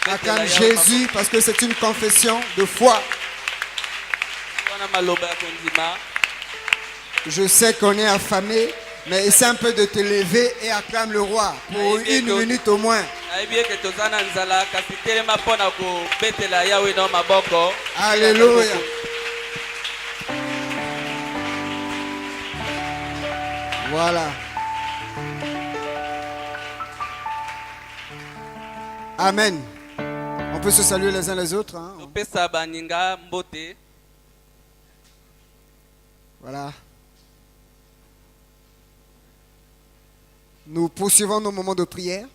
Acclame Jésus parce que c'est une confession de foi. Je sais qu'on est affamé, mais essaie un peu de te lever et acclame le roi pour une minute au moins. Alléluia. Voilà. Amen. On peut se saluer les uns les autres. Hein? Voilà. Nous poursuivons nos moments de prière.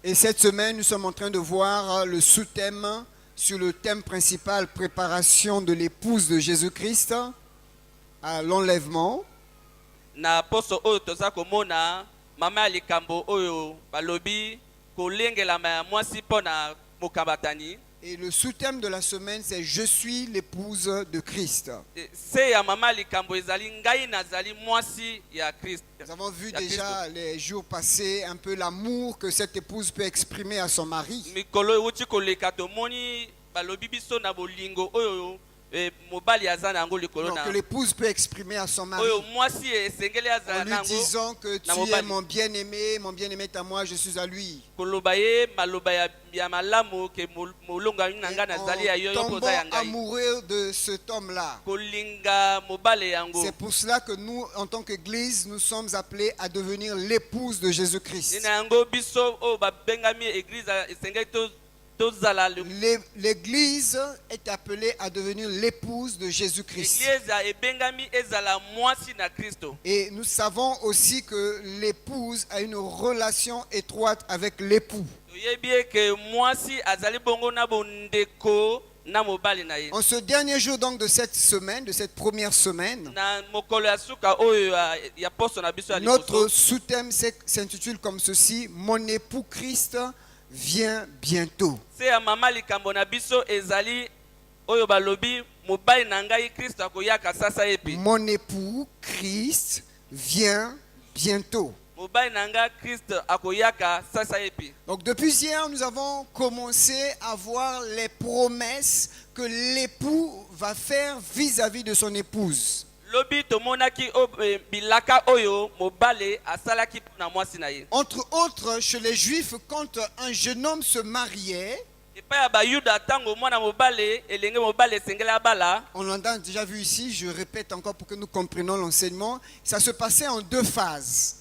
Et cette semaine, nous sommes en train de voir le sous-thème sur le thème principal, préparation de l'épouse de Jésus-Christ à l'enlèvement. Na poso oyo toza komona mama ya likambo oyo balobi kolengela mwasi pona mokabatani. Et le sous-thème de la semaine, c'est Je suis l'épouse de Christ. C'est ya mama likambo ezali ngai nazali mwasi ya Christ. Nous avons vu déjà les jours passés un peu l'amour que cette épouse peut exprimer à son mari. Mikolo wuti koleka tomoni balobi biso na bolingo oyo que l'épouse peut exprimer à son mari en lui disant que tu es mon bien-aimé est à moi, je suis à lui. En tombant amoureux de cet homme-là. C'est pour cela que nous, en tant qu'Église, nous sommes appelés à devenir l'épouse de Jésus-Christ. L'Église est appelée à devenir l'épouse de Jésus-Christ. Et nous savons aussi que l'épouse a une relation étroite avec l'époux. En ce dernier jour donc de cette semaine, de cette première semaine, notre sous-thème s'intitule comme ceci: Mon époux Christ vient bientôt. Mon époux Christ vient bientôt. Donc depuis hier, nous avons commencé à voir les promesses que l'époux va faire vis-à-vis de son épouse. Entre autres, chez les Juifs, quand un jeune homme se mariait, on l'a déjà vu ici, je répète encore pour que nous comprenions l'enseignement, ça se passait en deux phases.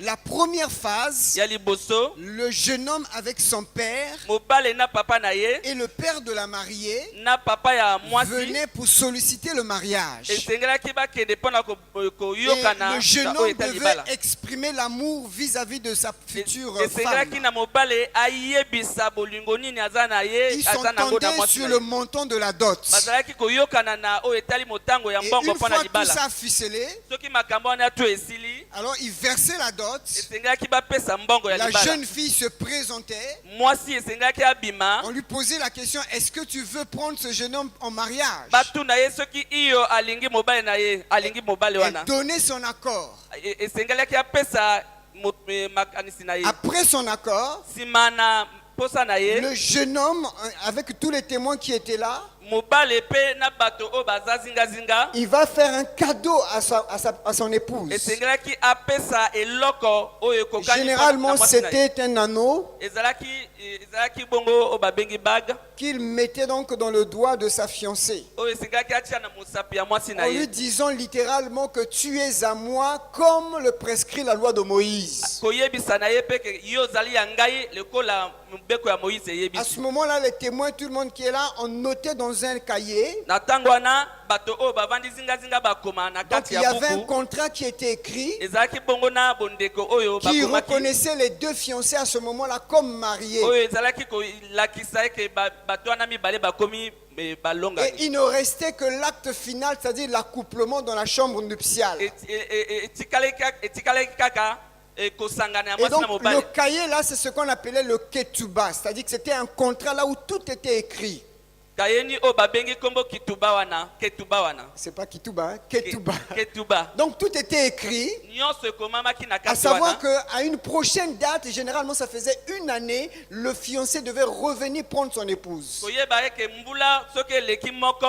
La première phase, le jeune homme avec son père et le père de la mariée venait pour solliciter le mariage. Et le jeune homme devait exprimer l'amour vis-à-vis de sa future femme. Ils s'entendaient sur le montant de la dot. Et une fois tout ça ficelé, alors il versait la dot. La jeune fille se présentait. On lui posait la question: est-ce que tu veux prendre ce jeune homme en mariage? Elle donnait son accord. Après son accord, le jeune homme, avec tous les témoins qui étaient là, il va faire un cadeau à son épouse. Généralement, c'était un anneau qu'il mettait donc dans le doigt de sa fiancée, en lui disant littéralement que tu es à moi comme le prescrit la loi de Moïse. À ce moment-là, les témoins, tout le monde qui est là, ont noté dans un cahier. Donc il y avait un contrat qui était écrit qui reconnaissait les deux fiancés à ce moment-là comme mariés. Et il ne restait que l'acte final, c'est-à-dire l'accouplement dans la chambre nuptiale. Et donc le cahier là, c'est ce qu'on appelait le ketubah, c'est-à-dire que c'était un contrat là où tout était écrit. kayeni o babengi kombo kituba wana ketuba wana C'est pas Kituba, hein, Ketuba. ketuba Donc tout était écrit, nyonso ekomamaki na à kati savoir wana qu'à une prochaine date, généralement ça faisait une année, le fiancé devait revenir prendre son épouse. koyeba eke mbula soki eleki moko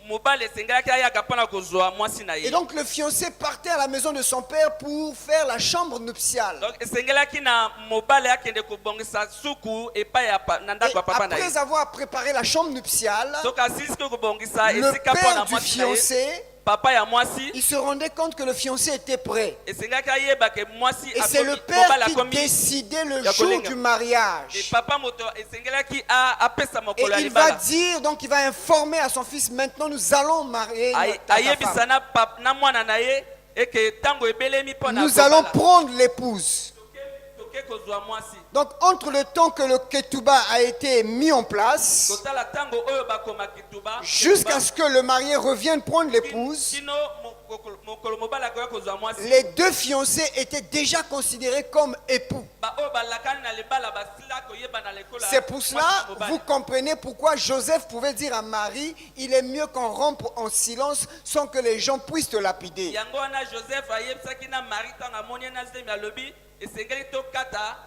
mobali esengelaki ayaka mpona kozwa mwasi na Et ye donc le fiancé partait à la maison de son père pour faire la chambre nuptiale. donc esengelaki na mobali akende kobongisa suku epai na Et ndako ya papa na ye après avoir préparé la chambre nuptiale, soki asilisiki kobongisa le esika père mpona du mwasi na ye fiancé, papa ya mwasi il se rendait compte que le fiancé était prêt. esengaki ayeba ke mwasi Et c'est le père mobali qui akomi décidait le ya jour kolinga. du Et mariage. papa moto esengelaki apesa Et mokolo ya il va libala dire, donc il va informer à son fils, maintenant nous allons marier ta ayebisa femme. na mwana na ye eke ntango ebelemi mpona Nous allons prendre l'épouse. toke kozwa mwasi Donc entre le temps que le Ketuba a été mis en place, kotala ntango oyo bakoma kituba jusqu'à ce que le marié revienne prendre l'épouse, kino mokolo mobali akoya kozwa mwasi les deux fiancés étaient déjà considérés comme époux. baoyo balakani na libala basila koyeba na lekola C'est pour mwasi cela, na mobali. vous comprenez pourquoi Joseph pouvait dire à Marie, il est mieux qu'on rompe en silence sans que les gens puissent te lapider. yango wana joseph ayebisaki na mari ntango amoni ye na zemi alobi esengeli tokata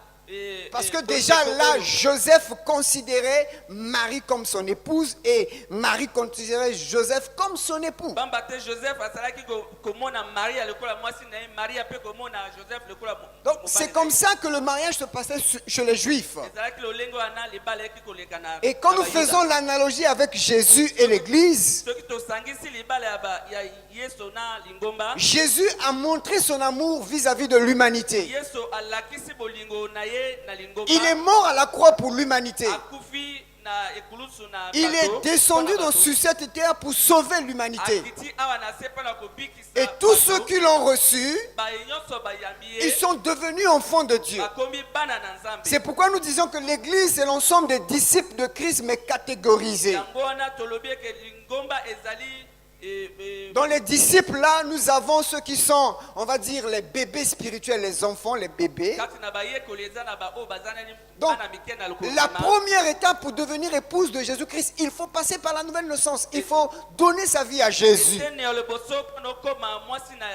Parce que déjà là, Joseph considérait Marie comme son épouse et Marie considérait Joseph comme son époux. bamba te joseph asalaki komona mari ya lekola mwasi na ye mari ape komona joseph lekola Donc c'est comme ça que le mariage se passait chez les Juifs. ezalaki lolenge wana libala eki koleka na Et quand na nous Bayuda. faisons l'analogie avec Jésus et l'Église, soki tosangisi libala ya yesu na lingomba Jésus a montré son amour vis-à-vis de l'humanité. yesu alakisi bolingo na ye na lingomba Il est mort à la croix pour l'humanité. akufi na ekulusu na Il est bato, descendu mpona bato. sur cette terre pour sauver l'humanité. akiti awa na se mpona kobikisa Et tous bato. ceux qui l'ont reçu, baye nyonso bayambi ils ye sont devenus enfants de Dieu. bakomi bana na nzambe C'est pourquoi nous disons que l'Église, c'est l'ensemble des disciples de Christ, mais catégorisés. yango wana tolobi eke lingomba ezali Dans les disciples, là, nous avons ceux qui sont, on va dire, les bébés spirituels, les enfants, les bébés. kati na bayekoli eza na baoyo baza nani Donc, bana mike na lokolo la na- première étape pour devenir épouse de Jésus-Christ, il faut passer par la nouvelle naissance. Il faut donner sa vie à Jésus. etene ya liboso mpona okoma mwasi na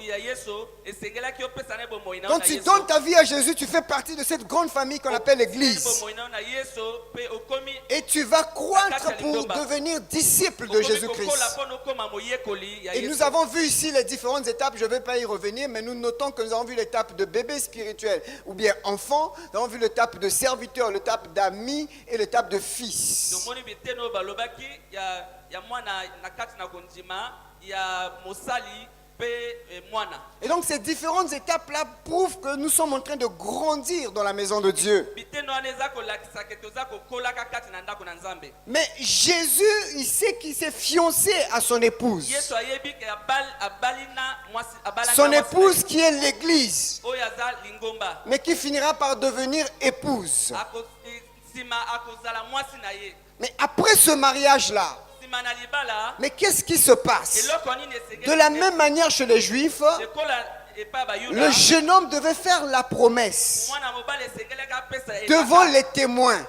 ya yesu esengelaki opesa na bomoi na yo Donc na tu yesu donnes ta vie à Jésus, tu fais partie de cette grande famille qu'on appelle l'Église. bomoi na yo na yesu mpe okomi Et tu vas croître pour devenir disciple de okomi kokola Jésus-Christ. mpona okoma moyekoli ya Et yesu nous avons vu ici les différentes étapes, je ne vais pas y revenir, mais nous notons que nous avons vu l'étape de bébé spirituel ou bien enfant, nous avons vu l'étape de serviteur, l'étape d'ami et l'étape de fils. tomoni bitene oyo balobaki ya mwana na kati na kondima ya mosali mpe mwana Et donc ces différentes étapes-là prouvent que nous sommes en train de grandir dans la maison de Dieu. bitene wana eza kolakisa ke toza kokolaka kati na ndako na nzambe Mais Jésus, il sait qu'il s'est fiancé à son épouse. yesu ayebi ke abali na mwasi abalaka Son mwasi na épouse ye. qui est l'Église, oyo aza lingomba mais qui finira par devenir épouse. nsima akozala mwasi na ye Mais après ce mariage-là, nsima na libala mais qu'est-ce qui se passe? eloko nini esengeli De la même manière chez les Juifs, ekola epai ya bayuda le jeune homme devait faire la promesse mwana mobali esengelaki apesa devant les témoins,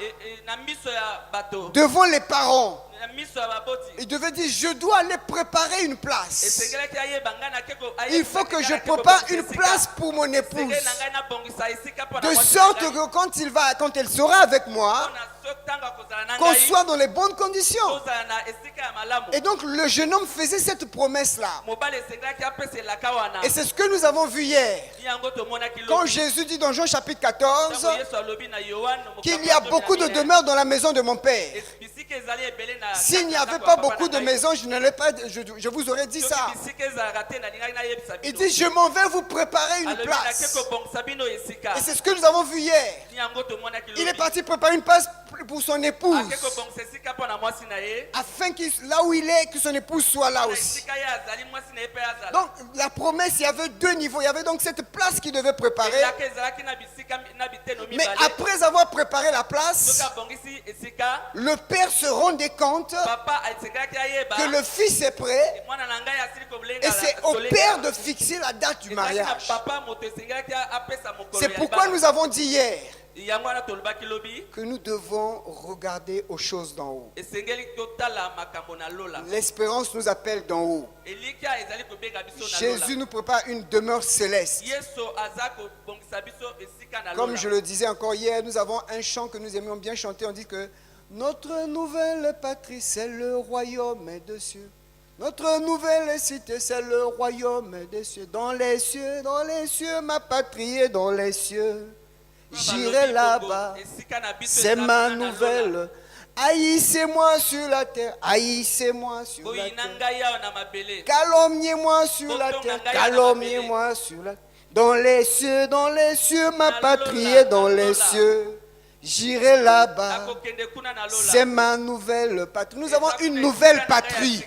na miso ya bato devant les parents. na miso ya baboti Il devait dire, je dois aller préparer une place. esengelaki ayeba ngai nakeko Il faut que je prépare une place pour mon épouse. esengeli na ngai nabongisa esika mpo na De mwasi sorte na ngai. que quand elle sera avec moi, Mpona soki ntango akozala na qu'on ngai soit dans les bonnes conditions. tozala na esika ya malamu Et donc le jeune homme faisait cette promesse-là. mobali esengelaki apesa elaka wana Et c'est ce que nous avons vu hier. yango tomonaki Quand lobi Jésus dit dans Jean chapitre 14 ntango yesu alobi na yohane qu'il y a beaucoup de demeures dans la maison de mon Père. bisika ezali ebele na S'il n'y avait pas beaucoup de maisons, je vous aurais dit ça. bisika ezalaka te nalingaki nayebisa Il bino dit, je m'en vais vous préparer une alobi nake place. kobongisa bino esika Et c'est ce que nous avons vu hier. yango tomonaki Il est lobi parti préparer une place pour son épouse. ake kobongisa esika mpo na mwasi na ye Afin que là où il est, que son épouse soit là na aussi. esika ye azali mwasi na ye mpe azala Donc la promesse, il y avait deux niveaux. Il y avait donc cette place qu'il devait préparer. elaka ezalaki na bisika na biteno Mais mibale après avoir préparé la soki place, abongisi esika le père se rendait compte papa asengelaki ayeba que le fils est prêt. mwana na ngai asili Et c'est au père de fixer la date du mariage. papa moto esengelaki apesa mokolo C'est ya pourquoi libala. nous avons dit hier yango wana tolobaki lobi que nous devons regarder aux choses d'en haut. esengeli totala makambo na lola. L'espérance nous appelle d'en haut. Elikia ezali kobenga biso na lola. Jésus nous prépare une demeure céleste. Yesu aza kobongisa biso esika na lola. Comme je le disais encore hier, nous avons un chant que nous aimions bien chanter. On dit que notre nouvelle patrie, c'est le royaume des cieux. Notre nouvelle cité, c'est le royaume des cieux. Dans les cieux, ma patrie est dans les cieux. J'irai là-bas, c'est ma nouvelle. Haïssez-moi sur la terre, haïssez-moi sur la terre. Calomniez-moi sur la terre, calomniez-moi sur la terre. Dans les cieux, ma patrie est dans les cieux. J'irai là-bas, c'est ma nouvelle patrie. Nous avons une nouvelle patrie.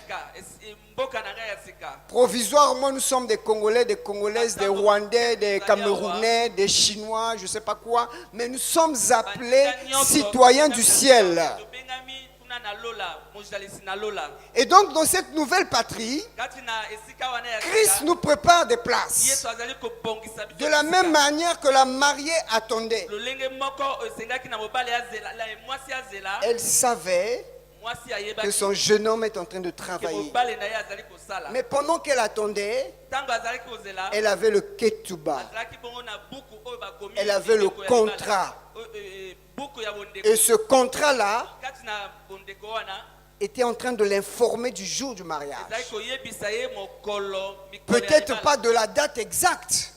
Provisoirement, nous sommes des Congolais, des Congolaises, des Rwandais, des Camerounais, des Chinois, je ne sais pas quoi, mais nous sommes appelés citoyens du ciel. Et donc, dans cette nouvelle patrie, Christ nous prépare des places. De la même manière que la mariée attendait. Elle savait que son jeune homme est en train de travailler. Mais pendant qu'elle attendait, elle avait le ketouba. Elle avait le contrat. Et ce contrat-là était en train de l'informer du jour du mariage. Peut-être pas de la date exacte,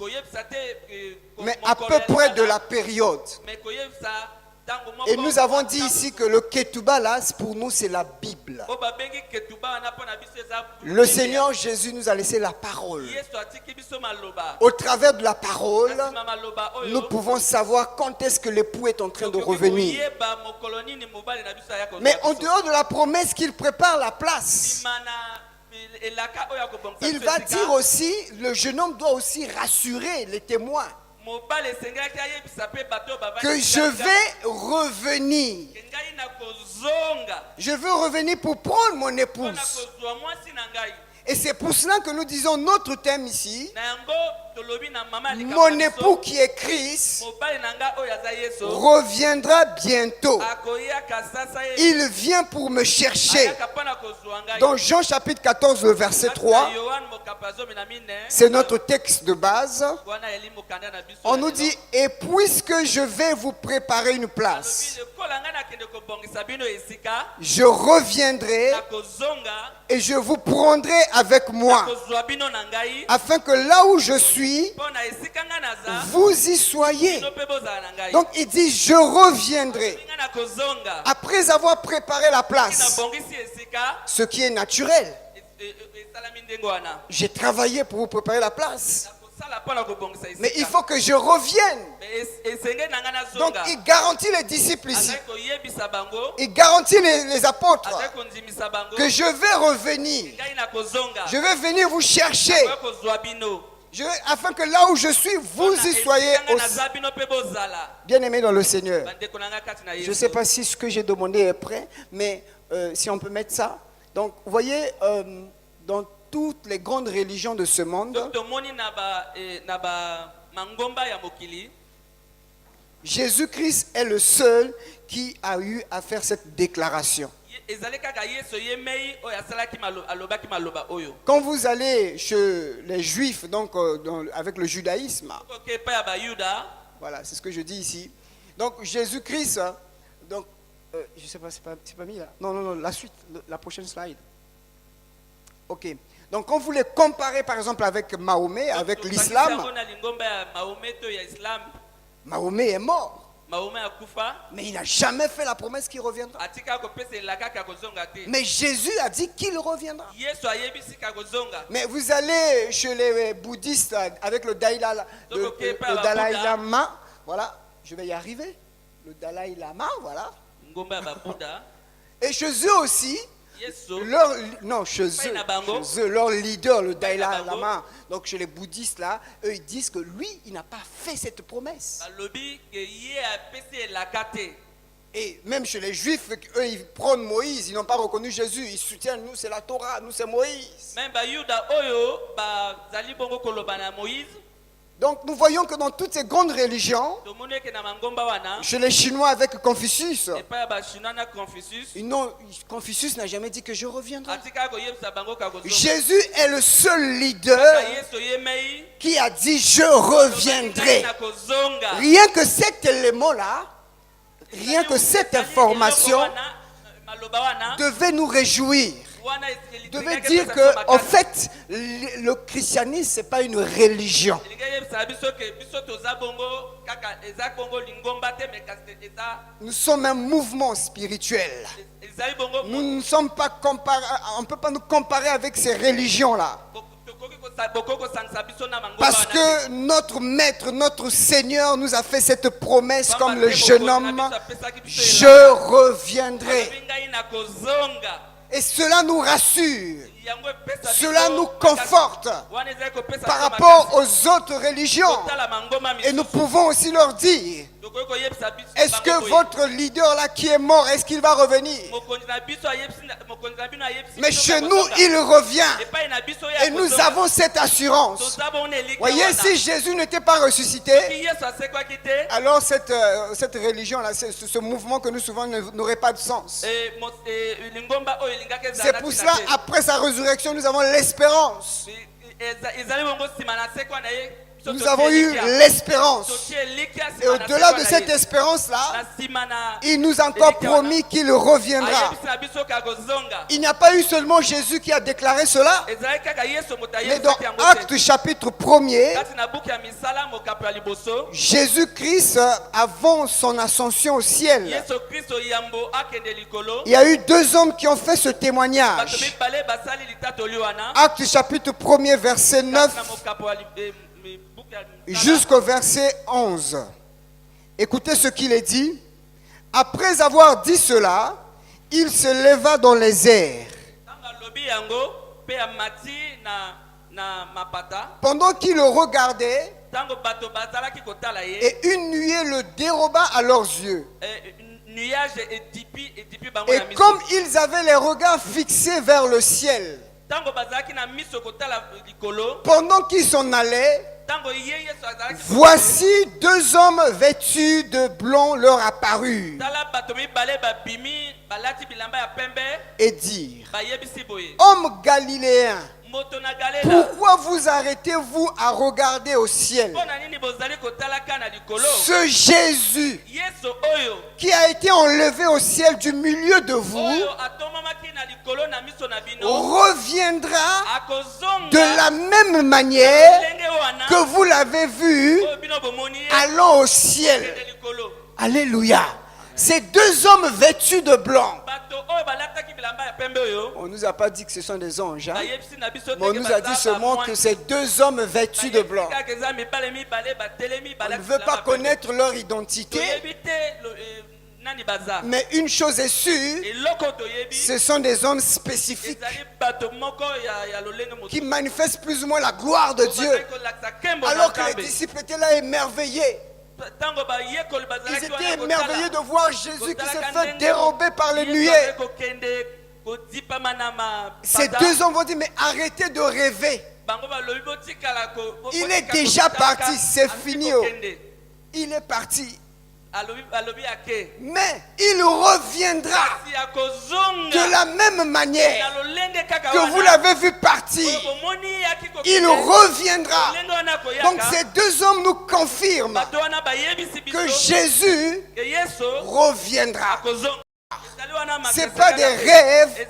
mais à peu près de la période. Et nous avons dit ici que le ketouba là, pour nous, c'est la Bible. Le Seigneur Jésus nous a laissé la parole. Au travers de la parole, nous pouvons savoir quand est-ce que l'époux est en train de revenir. Mais en dehors de la promesse qu'il prépare la place, il va dire aussi, le jeune homme doit aussi rassurer les témoins que je vais revenir. Je veux revenir pour prendre mon épouse. Et c'est pour cela que nous disons notre thème ici. Mon époux qui est Christ reviendra bientôt. Il vient pour me chercher. Dans Jean chapitre 14, le verset 3, c'est notre texte de base. On nous dit, et puisque je vais vous préparer une place, je reviendrai et je vous prendrai avec moi, afin que là où je suis, vous y soyez. Donc il dit, je reviendrai. Après avoir préparé la place, ce qui est naturel. J'ai travaillé pour vous préparer la place. Mais il faut que je revienne. Donc il garantit les disciples ici. Il garantit les apôtres que je vais revenir. Je vais venir vous chercher. Afin que là où je suis, vous y soyez aussi. Bien aimé dans le Seigneur. Je ne sais pas si ce que j'ai demandé est prêt, mais si on peut mettre ça. Donc, vous voyez, dans toutes les grandes religions de ce monde, Jésus-Christ est le seul qui a eu à faire cette déclaration. Quand vous allez chez les Juifs, donc avec le judaïsme, voilà, c'est ce que je dis ici. Donc Jésus-Christ, donc je sais pas, c'est pas mis là. Non, la suite, la prochaine slide. Ok. Donc quand vous les comparez par exemple avec Mahomet, avec l'islam, Mahomet est mort. Mais il n'a jamais fait la promesse qu'il reviendra. Mais Jésus a dit qu'il reviendra. Mais vous allez chez les bouddhistes avec le Dalai Lama, voilà, je vais y arriver. Le Dalai Lama, voilà. Et chez eux aussi, leur leader, le Dalai Lama, donc chez les bouddhistes là, eux ils disent que lui, il n'a pas fait cette promesse. Et même chez les juifs, eux ils prennent Moïse, ils n'ont pas reconnu Jésus, ils soutiennent nous c'est la Torah, nous c'est Moïse. Donc nous voyons que dans toutes ces grandes religions, tomoni eke na mangomba wana chez les Chinois avec Confucius, epai ya bachinois na Confucius non, Confucius n'a jamais dit que je reviendrai. atikaka koyebisa bango kakozonga Jésus est le seul leader kaka yesu oyemei qui a dit je reviendrai. na kozonga Rien que cet élément-là, rien que cette information maloba wana devait nous réjouir. wana Devait dire que, en fait, le christianisme, ce n'est pas une religion. Nous sommes un mouvement spirituel. Nous ne sommes pas comparés, on ne peut pas nous comparer avec ces religions-là. Parce que notre maître, notre Seigneur nous a fait cette promesse comme le jeune homme, je reviendrai. Et cela nous rassure, cela nous conforte par rapport aux autres religions. Et nous pouvons aussi leur dire, est-ce que votre leader là qui est mort, est-ce qu'il va revenir? Mais chez nous, il revient. Et nous avons cette assurance. Voyez, si Jésus n'était pas ressuscité, alors cette religion-là, ce mouvement que nous souvent n'aurait pas de sens. C'est pour cela, après sa résurrection, nous avons l'espérance. Nous avons eu l'espérance. Et au-delà de cette espérance-là, il nous a encore promis qu'il reviendra. Il n'y a pas eu seulement Jésus qui a déclaré cela, mais dans Actes chapitre 1er, Jésus-Christ, avant son ascension au ciel, il y a eu deux hommes qui ont fait ce témoignage. Actes chapitre 1er, verset 9 jusqu'au verset 11. Écoutez ce qu'il est dit. Après avoir dit cela, il se leva dans les airs. Pendant qu'il le regardait, et une nuée le déroba à leurs yeux. Et comme ils avaient les regards fixés vers le ciel, pendant qu'ils s'en allaient, voici deux hommes vêtus de blanc leur apparurent et dirent, hommes galiléens, pourquoi vous arrêtez-vous à regarder au ciel? Ce Jésus qui a été enlevé au ciel du milieu de vous reviendra de la même manière que vous l'avez vu allant au ciel. Alléluia. Ces deux hommes vêtus de blanc. On ne nous a pas dit que ce sont des anges, hein? Mais on nous a dit seulement que ces deux hommes vêtus de blanc. On ne veut pas connaître leur identité. Mais une chose est sûre, ce sont des hommes spécifiques qui manifestent plus ou moins la gloire de Dieu. Alors que les disciples étaient là émerveillés. Ils étaient émerveillés de voir Jésus qui s'est fait dérober par les nuées. Ces deux hommes vont dire, mais arrêtez de rêver. Il est déjà parti, c'est fini. Il est parti. Mais il reviendra de la même manière que vous l'avez vu partir. Il reviendra. Donc ces deux hommes nous confirment que Jésus reviendra. Ce n'est pas des rêves,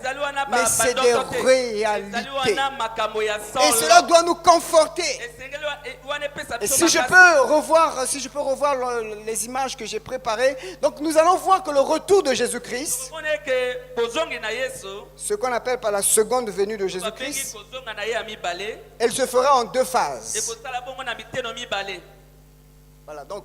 mais c'est des réalités. Et cela doit nous conforter. Et si je peux revoir les images que j'ai préparées, donc nous allons voir que le retour de Jésus-Christ, ce qu'on appelle par la seconde venue de Jésus-Christ, elle se fera en deux phases. Voilà, donc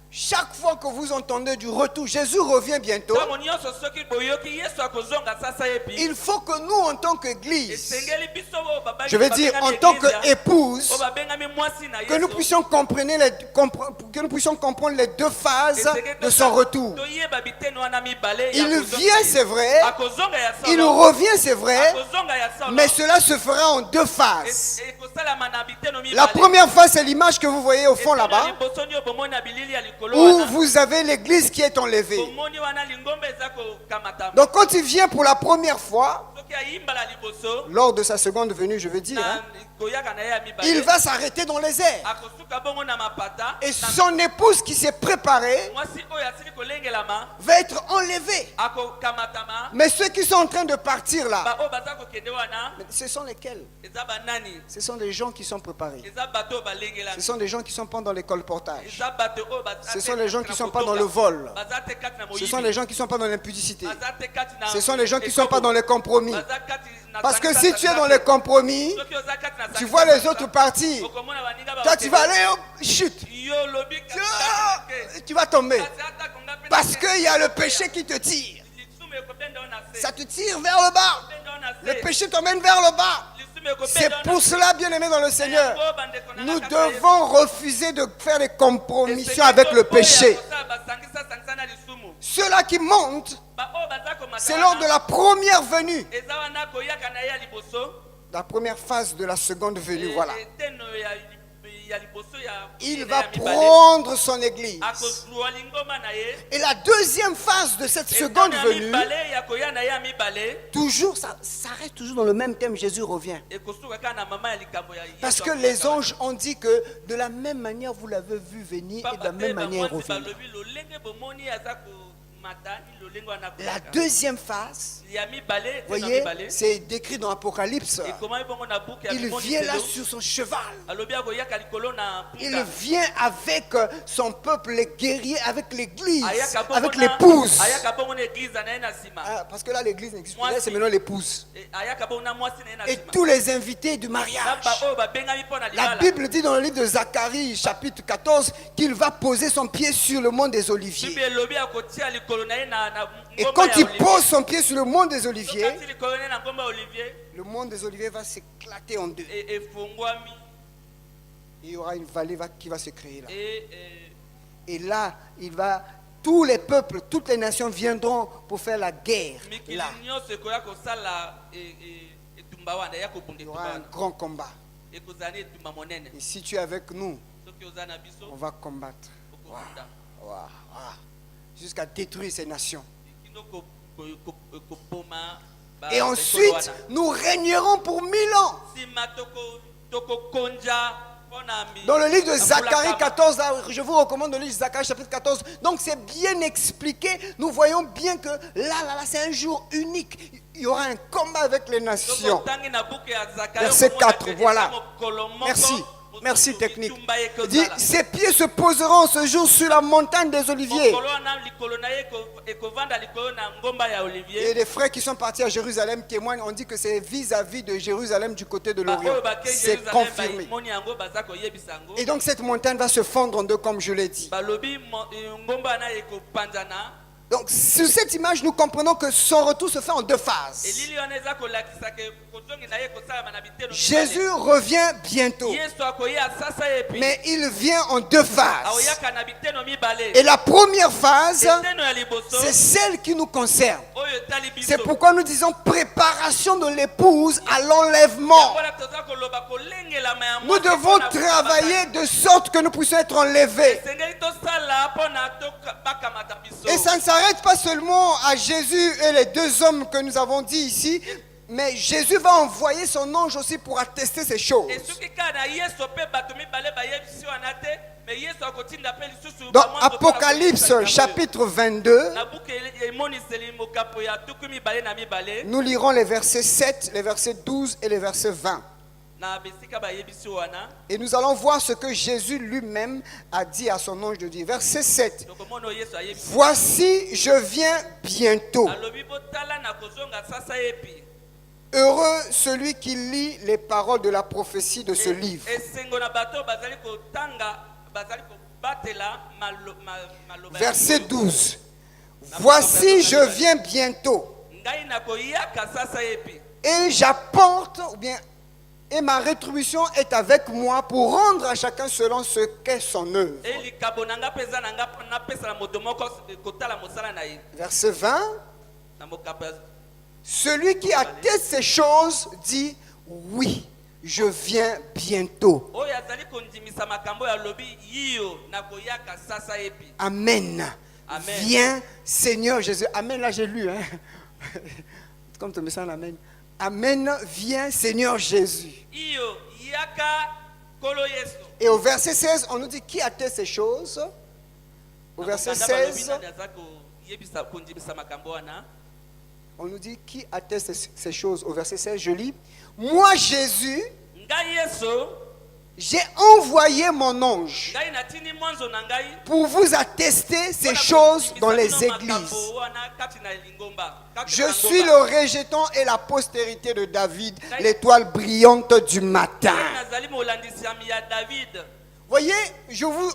chaque fois que vous entendez du retour, Jésus revient bientôt. ntango nyonso soki boyoki yesu akozonga sasa ye pi Il faut que nous, en tant qu'Église, esengeli biso oyo babangi- je veux dire en babengami tant Église, qu'épouse, oyo babengami mwasi na que nous Yesu, puissions que nous puissions comprendre les deux phases esengeli de son retour. toyeba biteni wana mibale ya Il kozonga vient, ye. c'est vrai. Akozonga ya solo, Il revient, c'est vrai. akozonga ya solo, Mais cela se fera en deux phases. ekosalama na biteno mibale. La première phase, c'est l'image que vous voyez au fond Etona là-bas, liboso nio bomoni na bilili ya likolo où wana, vous avez l'église qui est enlevée. bomoni wana lingombe eza kokamatama. Donc quand il vient pour la première fois, Soki ayimbala liboso, lors de sa seconde venue, je veux dire, na hein, koyaka na ye ya mibale, il va s'arrêter dans les airs. akosuka bongo na mapata, Et son épouse qui s'est préparée mwasi oyo asili kolengelama, va être enlevée. akokamatama, Mais ceux qui sont en train de partir là, ba oyo baza kokende wana, ce sont lesquels? eza banani? Ce sont les gens qui sont préparés. Eza bato oyo balengelami. Ce sont les gens qui sont pas dans les colportages. Eza bato oyo baza Ce te sont les gens kati qui na sont pas dans kotonga. le vol. Baza te kati na Ce moyibi. sont les gens qui sont pas dans l'impudicité. Baza te kati na Ce sont les gens qui sont ekobo. pas dans les compromis. Baza kati na Parce que sangisa si tu es sangisa dans te. les compromis, Soki oza kati na tu sangisa vois les sangisa, autres partir. okomona baninga Toi, bakende. tu vas aller, hop, chute. Yo lobi kati Ah, na ke. tu vas tomber. Kasi ata konga pe na Parce ke. qu'il y a le péché qui te tire. Lisumu ekobenda ona se. Ça te tire vers le bas. Ekobenda ona se. Le péché t'emmène vers le bas. Lisumu ekobenda C'est ona pour se. cela, bien aimé dans le Seigneur, Yango bandeko na nous kati na Yesu. devons refuser de faire des compromissions Esengeli avec le toboya péché. kosala basangisa sangisa na lisumu. Ceux-là qui montent, Ba oyo baza komata c'est lors wana, de la première venue. eza wana koyaka na ye ya liboso. La première phase de la seconde venue, voilà. Eteno ya liboso ya Il ya va mibale. prendre son église. Akozwa lingomba na ye. Et la deuxième phase de cette seconde Etano ya venue, mibale ya koya na ye ya mibale. toujours, ça s'arrête toujours dans le même thème, Jésus revient. Ekosuka kaka na mama ya likambo ya Yesu Parce que akoyaka les anges ont dit que de la même manière vous l'avez vu venir et de la même manière il Papa, revient. balobi lolenge bomoni aza komata, ni lolenge wana La koyaka. deuxième phase, Ya mibale, vous eteno voyez, mibale. c'est décrit dans Apocalypse. Ekomami bongo na buku ya Il Bimoniselo. vient là sur son cheval. Alobi akoyaka likolo na Il mpunda. vient avec son peuple, les guerriers, avec l'église, Ayaka bongo avec na- l'épouse. ayaka bongo na église na ye na nsima. Ah, parce que là, l'église n'existe plus. Moi, Là, c'est si. maintenant l'épouse. Ayaka bongo na mwasi na ye na Et nsima. tous les invités du Na mariage. ba oyo babengami mpo na La libala. Bible dit dans le livre de Zacharie, chapitre 14, qu'il va poser son pied sur le mont des Bible Oliviers. elobi akotia likolo na ye na Et ngomba quand ya il Olivier. pose son pied sur le mont des Soki Oliviers, atie likolo na ye na ngomba ya Olivier, le mont des Oliviers va s'éclater en deux. efungwami Il y aura une vallée qui va se créer là. e Et là, tous les peuples, toutes les nations viendront pour faire la guerre. mikili Là, nyonso ekoya kosala etumba wana ya kobunda il y etumba aura un wana grand combat. ekozala etumba monene. Et si tu es avec nous, Soki oza na biso on va combattre. okobunda Waouh, waouh. Jusqu'à détruire ces nations. kino kopoma ba- Et ekolo ensuite, wana. nous régnerons pour 1000 ans. Nsima tokokonja mpona Dans le livre de na Zacharie mbula kaba. 14, là, je vous recommande le livre de Zacharie chapitre 14. Donc c'est bien expliqué. Nous voyons bien que là, c'est un jour unique. Il y aura un combat avec les nations. Soki otangi na buku ya Zakaria, Verset okomona 4, ke eza voilà. mokolo moko, Merci. mosusu Merci technique. bitumba Il dit, ekozala. ses pieds se poseront ce jour sur la montagne des Oliviers. Mokolo wana likolo na ye ekovanda likolo na ngomba ya Et Olivier. les frères qui sont partis à Jérusalem témoignent, on dit que c'est vis-à-vis de Jérusalem du côté de l'Orient. Baoyo bake C'est Yerusalem confirmé. bamoni yango baza koyebisa yango. Et donc cette montagne va se fondre en deux comme je l'ai dit. Balobi ngomba wana ekopanzana. Donc sur cette image, nous comprenons que son retour se fait en deux phases. Elili wana eza kolakisa ke kozongi na ye kosalama na biteno mibale. Jésus revient bientôt, Yesu akoya sasa epi mais il vient en deux phases. aoyaka na biteno mibale. Et la première phase, Eteno ya liboso c'est celle qui nous concerne. oyo etali biso. C'est pourquoi nous disons préparation de l'épouse à l'enlèvement. Yango wana toza koloba kolengelama ya Nous mwasi devons mpona travailler de sorte que nous puissions être enlevés. esengeli tosala mpona bakamata biso. Et ça ne s'arrête pas seulement à Jésus et les deux hommes que nous avons dit ici, mais Jésus va envoyer son ange aussi pour attester ces choses. esuki kaka na yesu mpe bato mibale bayebisi wana te me yesu akotinda mpe lisusu Dans bamwa moto Apocalypse akoyebisa chapitre 22, na buku emoniseli mokapo ya tuku mibale na mibale nous lirons les versets 7, les versets 12 et les versets 20. na bisika bayebisi wana Et nous allons voir ce que Jésus lui-même a dit à son ange de Dieu. Verset 7. tokomona oyo yesu ayebisi Voici, je viens bientôt. alobi botala na kozonga sasa epi Heureux celui qui lit les paroles de la prophétie de ce livre. esengo na bato bazali kotanga bazali kobatela maloba. Verset 12. Voici, je viens bientôt. Ngai nakoyaka sasa epi. Et j'apporte, ou bien, et ma rétribution est avec moi pour rendre à chacun selon ce qu'est son œuvre. Verset 20. Celui qui atteste ces choses dit oui, je viens bientôt. Amen. Amen. Viens Seigneur Jésus. Amen, là j'ai lu. Hein? Comme tu me sens, amen. Amen, viens Seigneur Jésus. Et au verset 16, on nous dit qui atteste ces choses. Au verset 16, on nous dit qui atteste ces choses. Au verset 16, je lis. Moi Jésus, j'ai envoyé mon ange pour vous attester ces choses dans les églises. Je suis le rejeton et la postérité de David, l'étoile brillante du matin. Voyez,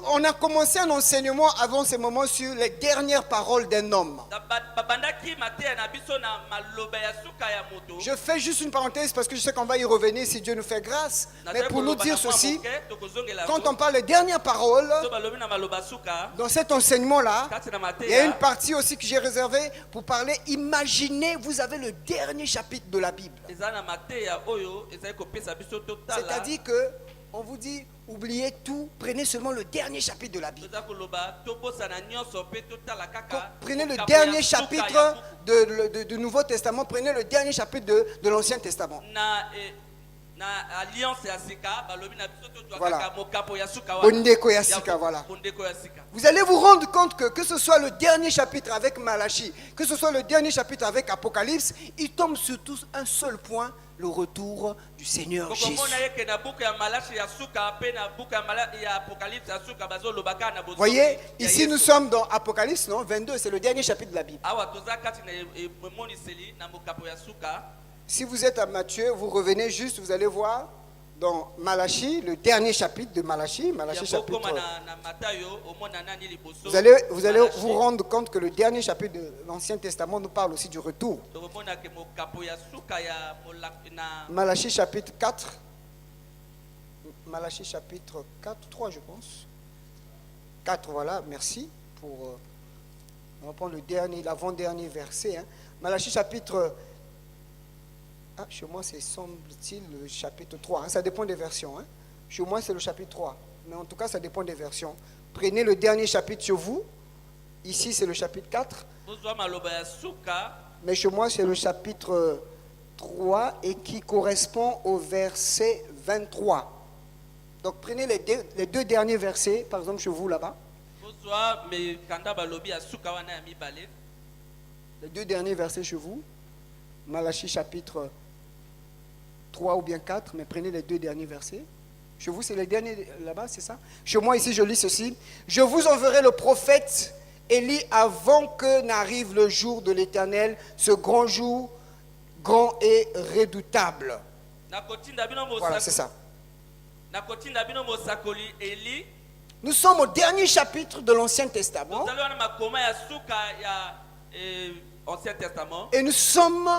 on a commencé un enseignement avant ce moment sur les dernières paroles d'un homme. Je fais juste une parenthèse parce que je sais qu'on va y revenir si Dieu nous fait grâce. Mais pour nous dire ceci, quand on parle des dernières paroles, dans cet enseignement-là, il y a une partie aussi que j'ai réservée pour parler. Imaginez, vous avez le dernier chapitre de la Bible. C'est-à-dire que on vous dit, oubliez tout, prenez seulement le dernier chapitre de la Bible. Prenez le dernier chapitre du Nouveau Testament, prenez le dernier chapitre de l'Ancien Testament. Voilà. Voilà. Vous allez vous rendre compte que ce soit le dernier chapitre avec Malachie, que ce soit le dernier chapitre avec Apocalypse, il tombe sur tous un seul point, le retour du Seigneur Jésus. Voyez, ici nous sommes dans Apocalypse, non, 22, c'est le dernier chapitre de la Bible. Si vous êtes à Matthieu, vous revenez juste, vous allez voir dans Malachie, le dernier chapitre de Malachie, Malachie chapitre. Vous allez vous rendre compte que le dernier chapitre de l'Ancien Testament nous parle aussi du retour. Malachie chapitre 4. Malachie chapitre 4, 3 je pense. 4, voilà, merci. On va prendre le dernier, l'avant-dernier verset. Hein. Malachie chapitre... Ah, chez moi, c'est semble-t-il le chapitre 3. Hein. Ça dépend des versions. Hein. Chez moi, c'est le chapitre 3. Mais en tout cas, ça dépend des versions. Prenez le dernier chapitre chez vous. Ici, c'est le chapitre 4. Mais chez moi, c'est le chapitre 3 et qui correspond au verset 23. Donc, prenez les deux derniers versets, par exemple, chez vous, là-bas. Les deux derniers versets chez vous. Malachie chapitre 3 ou bien 4, mais prenez les deux derniers versets. Chez vous, c'est les derniers là-bas, c'est ça? Chez moi, ici, je lis ceci. Je vous enverrai le prophète Élie avant que n'arrive le jour de l'Éternel, ce grand jour, grand et redoutable. Voilà, c'est ça. Nous sommes au dernier chapitre de l'Ancien Testament. Ancien Testament. Et nous sommes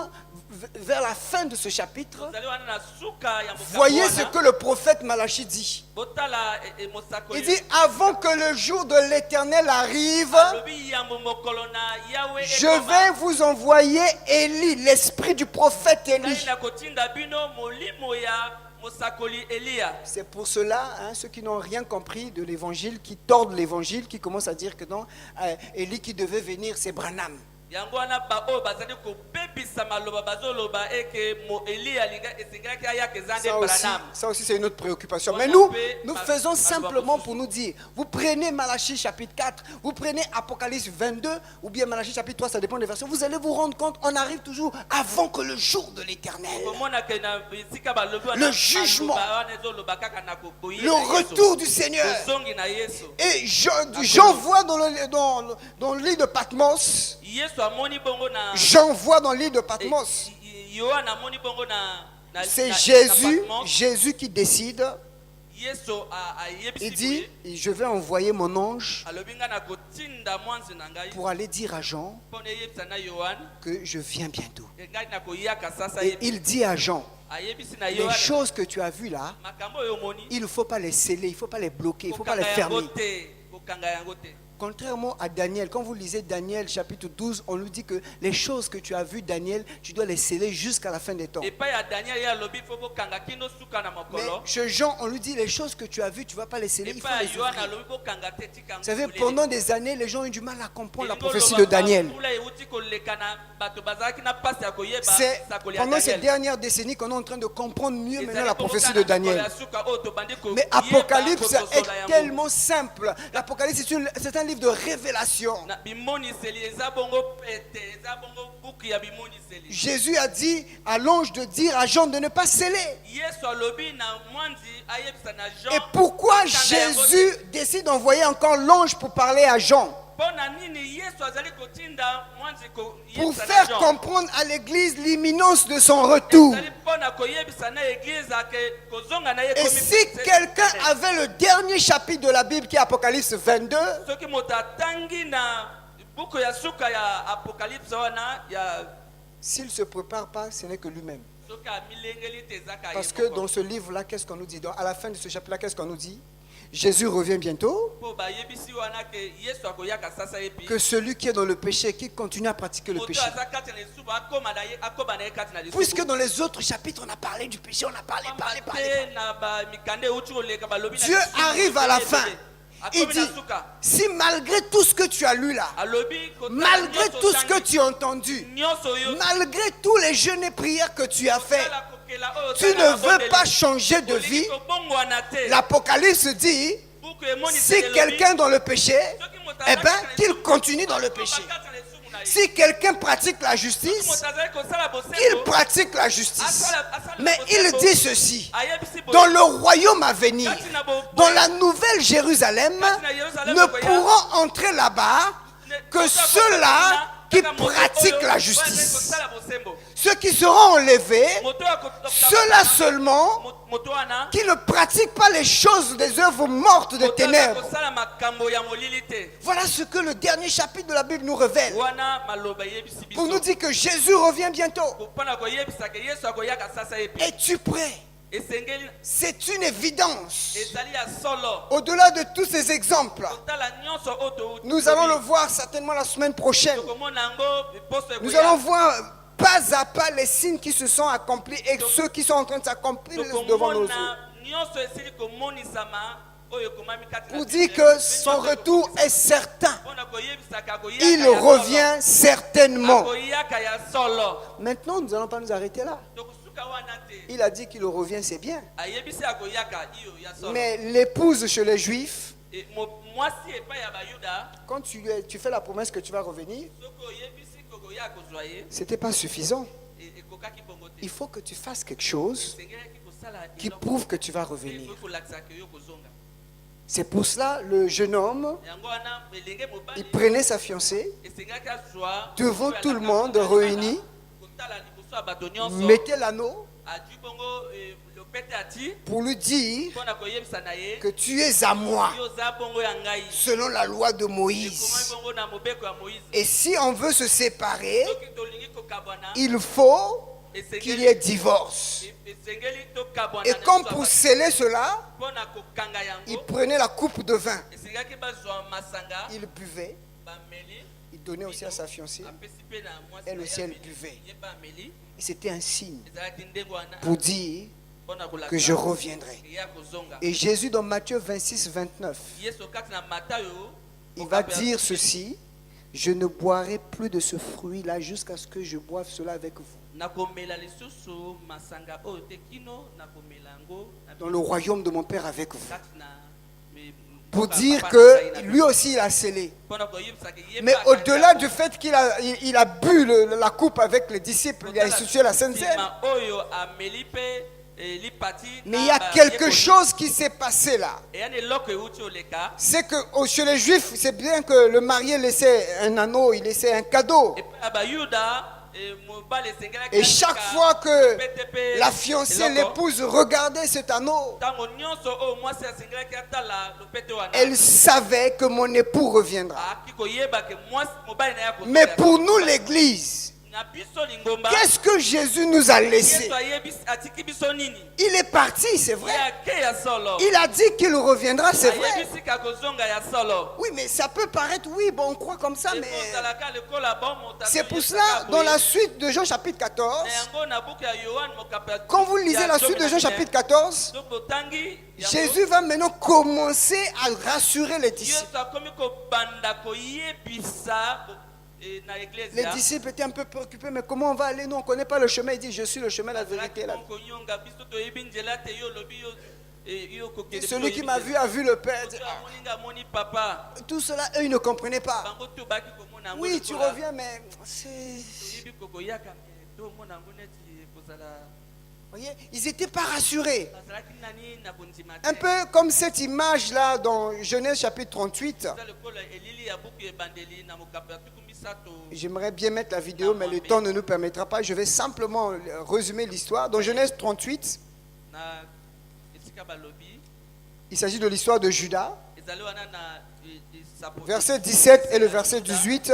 vers la fin de ce chapitre. Voyez ce que le prophète Malachie dit. Il dit, avant que le jour de l'Éternel arrive, je vais vous envoyer Élie, l'esprit du prophète Élie. C'est pour cela, hein, ceux qui n'ont rien compris de l'évangile, qui tordent l'évangile, qui commencent à dire que non, Élie qui devait venir, c'est Branham. Ça aussi c'est une autre préoccupation. Mais nous faisons simplement pour nous dire, vous prenez Malachie chapitre 4, vous prenez Apocalypse 22, ou bien Malachie chapitre 3, ça dépend des versions, vous allez vous rendre compte, on arrive toujours avant que le jour de l'Éternel, le jugement, le retour du Seigneur. Et j'en vois dans le lit de Patmos. J'en vois dans l'île de Patmos. C'est Jésus qui décide. Yesu Il dit, je vais envoyer mon ange alobi nga nakotinda mwanzi na ngai pour aller dire à Jean mpona eyebisa na Yohane que je viens bientôt. ngai nakoyaka sasa Et yebi il dit à Jean, ayebisi na les Yohane choses que tu as vues là, makambo oyo omoni il ne faut pas les sceller, il ne faut pas les bloquer, il ne faut pas les kokanga yango fermer. te kokanga yango te. Contrairement à Daniel, quand vous lisez Daniel chapitre 12, on nous dit que les choses que tu as vues, Daniel, tu dois les sceller jusqu'à la fin des temps. epai ya Daniel ye alobi fo bokanga kino suka na Mais mokolo chez Jean, on lui dit les choses que tu as vues, tu ne vas pas les sceller, il faut epai ya les Yohane ouvrir. alobi bokanga te tika Vous savez, nguleli. pendant des années, les gens ont eu du mal à comprendre la Elingo prophétie loba de Daniel. bambula euti koleka na bato bazalaki na pasi ya koyeba C'est sakoli ya pendant ces Daniel. dernières décennies qu'on est en train de comprendre mieux maintenant Ezali la bongo prophétie kaka de na mokolo Daniel. ya suka oyo tobandi koyeba Mais Apocalypse kososola est yango. tellement simple. L'Apocalypse, c'est un livre de révélation. Na bimoniseli eza bongo pete eza bongo buku ya bimoniseli. Jésus a dit à l'ange de dire à Jean de ne pas sceller. Yesu alobi na mwanzi ayebisa na Jean. Et pourquoi kokanga yango te. Jésus décide d'envoyer encore l'ange pour parler à Jean? Mpona nini Yesu azali kotinda mwanzi Pour koyebisa na faire Jean. comprendre à l'église l'imminence de son retour. Ezali mpona koyebisa na église ake kozonga na ye Et komi si pete. quelqu'un avait le dernier chapitre de la Bible qui est Apocalypse 22, soki moto atangi na buku ya suka ya apocalypse wana ya s'il ne se prépare pas, ce n'est que lui-même. soki amilengeli te ezaka ye Parce que moko. dans ce livre-là, qu'est-ce qu'on nous dit? À la fin de ce chapitre-là, qu'est-ce qu'on nous dit? Jésus revient bientôt. Po bayebisi wana ke Yesu akoyaka sasa ye pi. Que celui qui est dans le péché, qui continue à pratiquer le Moto péché. aza kati na lisubu akoma na ye kati na lisubu. Puisque dans les autres chapitres, on a parlé du péché, on a parlé. Pamba te na bamikande euti koleka balobi na Dieu lisubu, arrive à la fin. Il akomi na dit, suka. si malgré tout ce que tu as lu là, Alobi kotala malgré nyonso tout ce que otangi, tu as entendu, nyonso oyo malgré tous les jeûnes et prières que tu as fait, kotala kokela oyo tu otala ne na veux bondeli. pas changer de Olingi vie. kobongwana te. L'Apocalypse dit, Buku emoniseli si elobi, quelqu'un est dans le péché, soki moto eh azali bien, kati na qu'il lisubu, continue dans le akoba péché. kati na lisubu na ye. Si quelqu'un pratique la Soki justice, moto azali kosala bosembo, qu'il pratique la justice. asala Mais il bosembo, dit ceci, ayebisi boye. dans le royaume à venir, Kati na bo- dans la nouvelle Jérusalem, Kati na Yerusalem, ne boya. pourront entrer là-bas que Moto ceux-là akokana, qui kaka moto pratiquent oyo, la oyo azali justice. kosala bosembo. Ceux qui seront enlevés, Moto ako- ceux-là seulement moto wana, qui ne pratiquent pas les choses des œuvres mortes des moto aza ténèbres. kosala makambo ya molili te. Voilà ce que le dernier chapitre de la Bible nous révèle. Wana maloba eyebisi biso. Pour nous dire que Jésus revient bientôt. Mpona koyebisa ke Yesu akoyaka sasa ye pi. Es-tu prêt? Esengeli C'est une évidence. ezali ya solo. Au-delà de tous ces exemples, Kotala nyonso oyo touti nous allons le voir certainement la semaine prochaine. tokomona yango poso Nous ekoya. allons voir pas à pas les signes qui se sont accomplis et ceux qui sont en train de s'accomplir devant nos yeux. tokomona nyonso esili komonisama oyo ekomami kati na Pour Bible. dire que son retour est certain. Mpona koyebisaka akoyaka Il ya solo. revient certainement. Akoyaka ya solo. Maintenant, nous n'allons pas nous arrêter là. Tokosuka wana te. Il a dit qu'il revient, c'est bien. Ayebisi akoyaka iyo ya solo. Mais l'épouse chez les Juifs, E, mwasi epai ya bayuda quand tu fais la promesse que tu vas revenir, soki oyebisi kokoya kozwa ye c'était pas suffisant. ekokaki bongo te. Il faut que tu fasses quelque chose Esengelaki kosala qui eloko prouve que tu vas te revenir. ekoki kolakisaka yo kozonga. C'est pour cela le jeune homme, Yango wana elenge mobali il prenait sa fiancée, esengaki azwa devant oyo tout le alaka monde kotala réuni, kotala liboso ya bato nyonso mettait l'anneau azwi bongo lopete ati pour lui dire mpona koyebisa na ye que tu es à moi, yo oza bongo ya ngai selon la loi de ekomami Moïse. bongo na mobeko ya moïse. Et si on veut se séparer, Soki tolingi kokabwana il faut qu'il y ait esengeli divorce. esengeli tokabwana Et na comme biso pour ya sceller cela, mpona kokanga il yango prenait la coupe de vin, esengaki bazwa masanga il buvait, bameli il donnait aussi à sa fiancée, apesi mpe na mwasi elle na ye aussi elle ameli. buvait. Ye mpe ameli Et c'était un signe ezalaki ndenge wana pour dire mpona kolakisa que je reviendrai. eya kozonga. Et Jésus dans Matthieu 26, 29, yesu kati na matayo il va dire ceci, je ne boirai plus de ce fruit-là jusqu'à ce que je boive cela avec vous. nakomela lisusu masanga oyo te kino nakomela yango na Dans le royaume de mon Père avec vous. kati na Pour dire que lui aussi il a scellé. mpona koyebisaka ye Mais mpe au-delà akangi du fait qu'il a bu la coupe avec les disciples, il a institué la Sainte Seine. nsima oyo ameli mpe lipati Mais il y a quelque chose qui s'est passé là. eyani eloko euti oleka C'est que chez les Juifs, c'est bien que le marié laissait un anneau, il laissait un cadeau. epai ya bayuda Et chaque fois que la fiancée, l'épouse regardait cet anneau, elle savait que mon époux reviendra. Mais pour nous, l'Église, qu'est-ce que Jésus nous a laissé? Il est parti, c'est vrai. Il a dit qu'il reviendra, c'est vrai. Oui, mais ça peut paraître, oui, bon, on croit comme ça, mais c'est pour cela, dans la suite de Jean chapitre 14, quand vous lisez la suite de Jean chapitre 14, Jésus va maintenant commencer à rassurer les disciples. Les disciples étaient un peu préoccupés, mais comment on va aller? Nous, on ne connaît pas le chemin. Il dit, je suis le chemin, la vérité et la vie. Celui qui m'a vu a vu le Père. Tout cela, eux, ils ne comprenaient pas. Oui, tu reviens, mais c'est... Voyez, ils n'étaient pas rassurés. Un peu comme cette image-là dans Genèse chapitre 38. J'aimerais bien mettre la vidéo, mais le temps ne nous permettra pas. Je vais simplement résumer l'histoire. Dans Genèse 38, il s'agit de l'histoire de Judas. Verset 17 et le verset 18.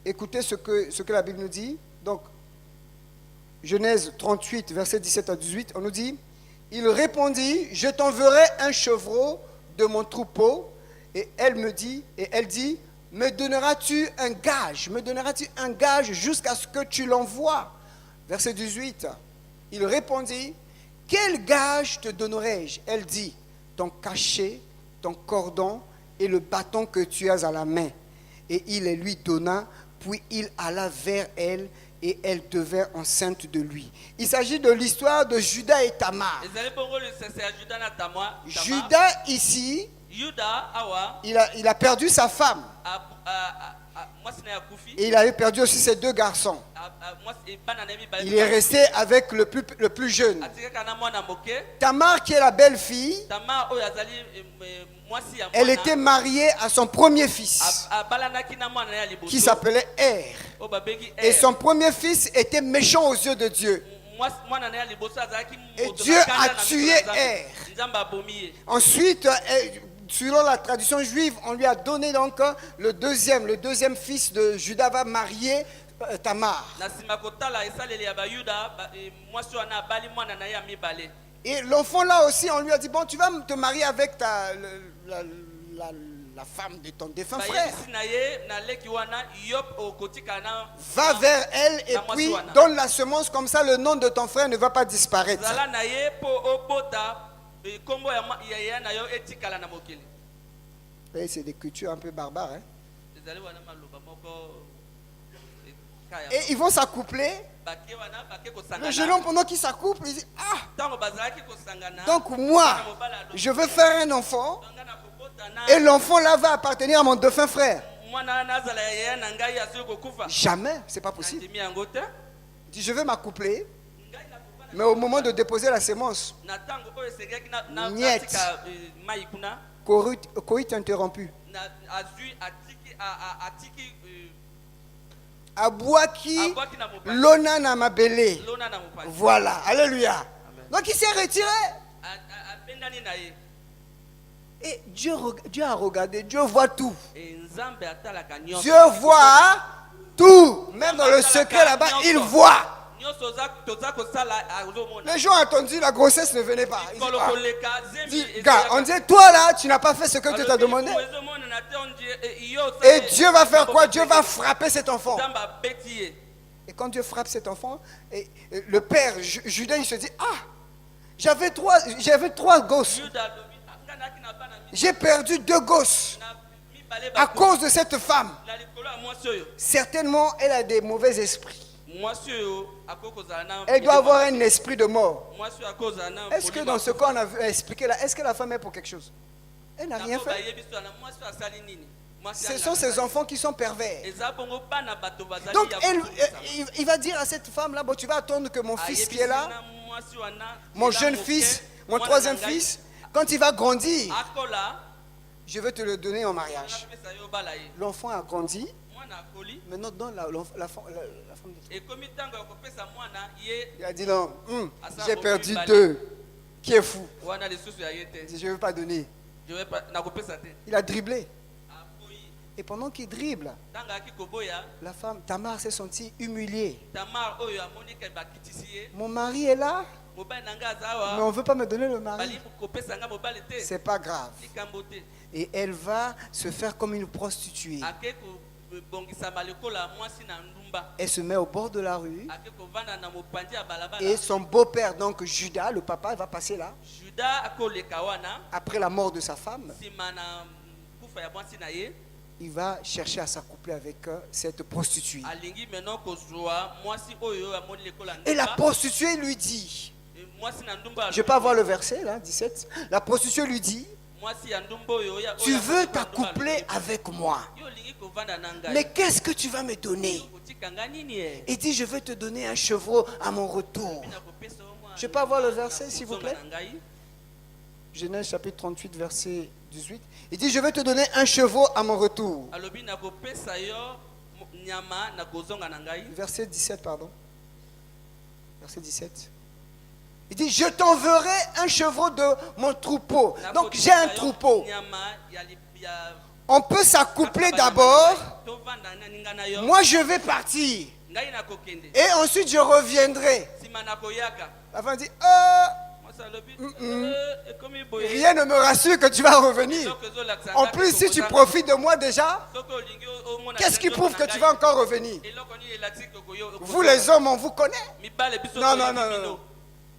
Écoutez ce que la Bible nous dit. Donc, Genèse 38, verset 17 à 18, on nous dit, il répondit, je t'enverrai un chevreau de mon troupeau. Et elle dit, me donneras-tu un gage? Me donneras-tu un gage jusqu'à ce que tu l'envoies? Verset 18, il répondit, quel gage te donnerai-je? Elle dit, ton cachet, ton cordon et le bâton que tu as à la main. Et il les lui donna, puis il alla vers elle et elle devint enceinte de lui. Il s'agit de l'histoire de Judas et Tamar. Judas ici, il a perdu sa femme. Et il avait perdu aussi ses deux garçons. Il est resté avec le plus jeune. Tamar, qui est la belle-fille, elle était mariée à son premier fils, qui s'appelait Er. Et son premier fils était méchant aux yeux de Dieu. Et Dieu a tué Er. Ensuite, selon la tradition juive, on lui a donné donc le deuxième fils de Judas va marier Tamar. Et l'enfant là aussi, on lui a dit, bon, tu vas te marier avec la femme de ton défunt frère. Va vers elle et puis donne la semence, comme ça le nom de ton frère ne va pas disparaître. C'est des cultures un peu barbares. Hein? Et ils vont s'accoupler. Le jeune homme, pendant qu'il s'accouple, il dit, ah, donc moi, je veux faire un enfant. Et l'enfant là va appartenir à mon défunt frère. Jamais, c'est pas possible. Il dit, je veux m'accoupler. Mais au moment de déposer la sémence, niet, coït interrompu. Abouaki lona na mabele. Voilà, alléluia. Donc il s'est retiré. Et Dieu a regardé, Dieu voit tout. Dieu voit tout. Même dans le secret là-bas, il voit. Les gens ont attendu, la grossesse ne venait pas. Ils disent, gars, on dit, toi là, tu n'as pas fait ce que Dieu t'a demandé. Et Dieu va faire quoi? Dieu va frapper cet enfant. Et quand Dieu frappe cet enfant, et le père, Judas, il se dit, ah, j'avais trois gosses. J'ai perdu 2 gosses à cause de cette femme. Certainement, elle a des mauvais esprits. Elle doit avoir un esprit de mort. Est-ce que dans ce qu'on a expliqué là, est-ce que la femme est pour quelque chose? Elle n'a rien fait. Ce sont ces enfants qui sont pervers. Donc il va dire à cette femme là, bon, tu vas attendre que mon fils qui est là, mon jeune fils, mon troisième fils, quand il va grandir, je vais te le donner en mariage. napesa yo obala ye. L'enfant a grandi. Mwana akoli Maintenant, donne la femme de... ekomi ntango ya kopesa mwana ye Il a dit non, Asa j'ai Obi perdu Bale. 2. Qui est fou? wana lisusu ya ye te. Il dit, je ne veux pas donner. nakopesa te. Il a dribblé. Aboyi. Et pendant qu'il dribble, Ntango aki koboya la femme, Tamar, s'est sentie humiliée. Tamar oyo amoni ke bakitisi ye. Mon mari est là, Mobali na nga aza mais awa. on ne veut pas me donner le mari. Bali kopesa nga mobali te. C'est pas grave. Likambo te. Et elle va se faire comme une prostituée. Ake kobongisama lokola mwasi na ndumba. Elle se met au bord de la rue. Ake kovanda na mopanzi ya balabala. Et son beau-père, donc Judas, le papa, va passer là. Juda akoleka wana Après la mort de sa femme, nsima na kufa ya mwasi na ye. il va chercher à s'accoupler avec cette prostituée. Alingi maintenant kozwa mwasi oyo amoni lekola Et la ndumba. prostituée lui dit, Mwasi na ndumba. je peux avoir le verset là, 17. La prostituée lui dit, Mwasi ya ndumba oyo ya. tu veux t'accoupler avec moi, Yo lingi kovanda na ngai. mais qu'est-ce que tu vas me donner? Kotika nga nini ye? Il dit, je vais te donner un chevreau à mon retour. Je peux avoir le verset, s'il vous plaît? Genèse chapitre 38, verset 18. Il dit, je vais te donner un chevreau à mon retour. Alobi na kopesa yo nyama na kozonga na ngai. Verset 17, pardon. Verset 17. Il dit, je t'enverrai un chevreau de mon troupeau. Donc j'ai un troupeau. On peut s'accoupler d'abord. Moi je vais partir. Et ensuite je reviendrai. La femme dit, rien ne me rassure que tu vas revenir. En plus, si tu profites de moi déjà, qu'est-ce qui prouve que tu vas encore revenir? Vous les hommes, on vous connaît. Non, non, non, non.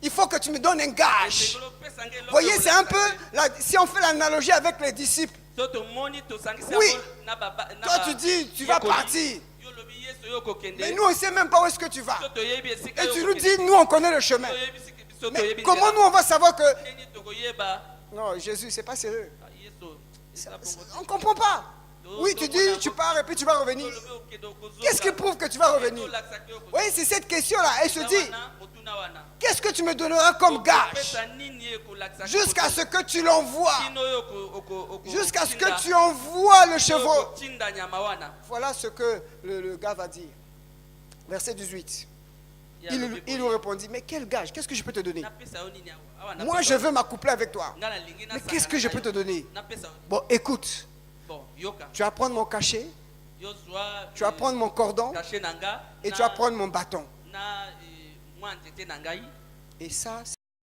Il faut que tu me donnes un gage. Vous voyez, c'est un peu, si on fait l'analogie avec les disciples. Oui, toi tu dis, tu vas partir. Mais nous, on ne sait même pas où est-ce que tu vas. Et tu nous dis, nous, on connaît le chemin. Mais comment nous, on va savoir que... Non, Jésus, c'est pas sérieux. On ne comprend pas. Oui, tu dis, tu pars et puis tu vas revenir. Qu'est-ce qui prouve que tu vas revenir? Oui, c'est cette question-là. Elle se dit, qu'est-ce que tu me donneras comme gage? Jusqu'à ce que tu l'envoies. Jusqu'à ce que tu envoies le chevreau. Voilà ce que le gars va dire. Verset 18. Il lui répondit, mais quel gage? Qu'est-ce que je peux te donner? Moi, je veux m'accoupler avec toi. Mais qu'est-ce que je peux te donner? Bon, écoute. Tu vas prendre mon cachet. Tu vas prendre mon cordon. Et tu vas prendre mon bâton. Et ça,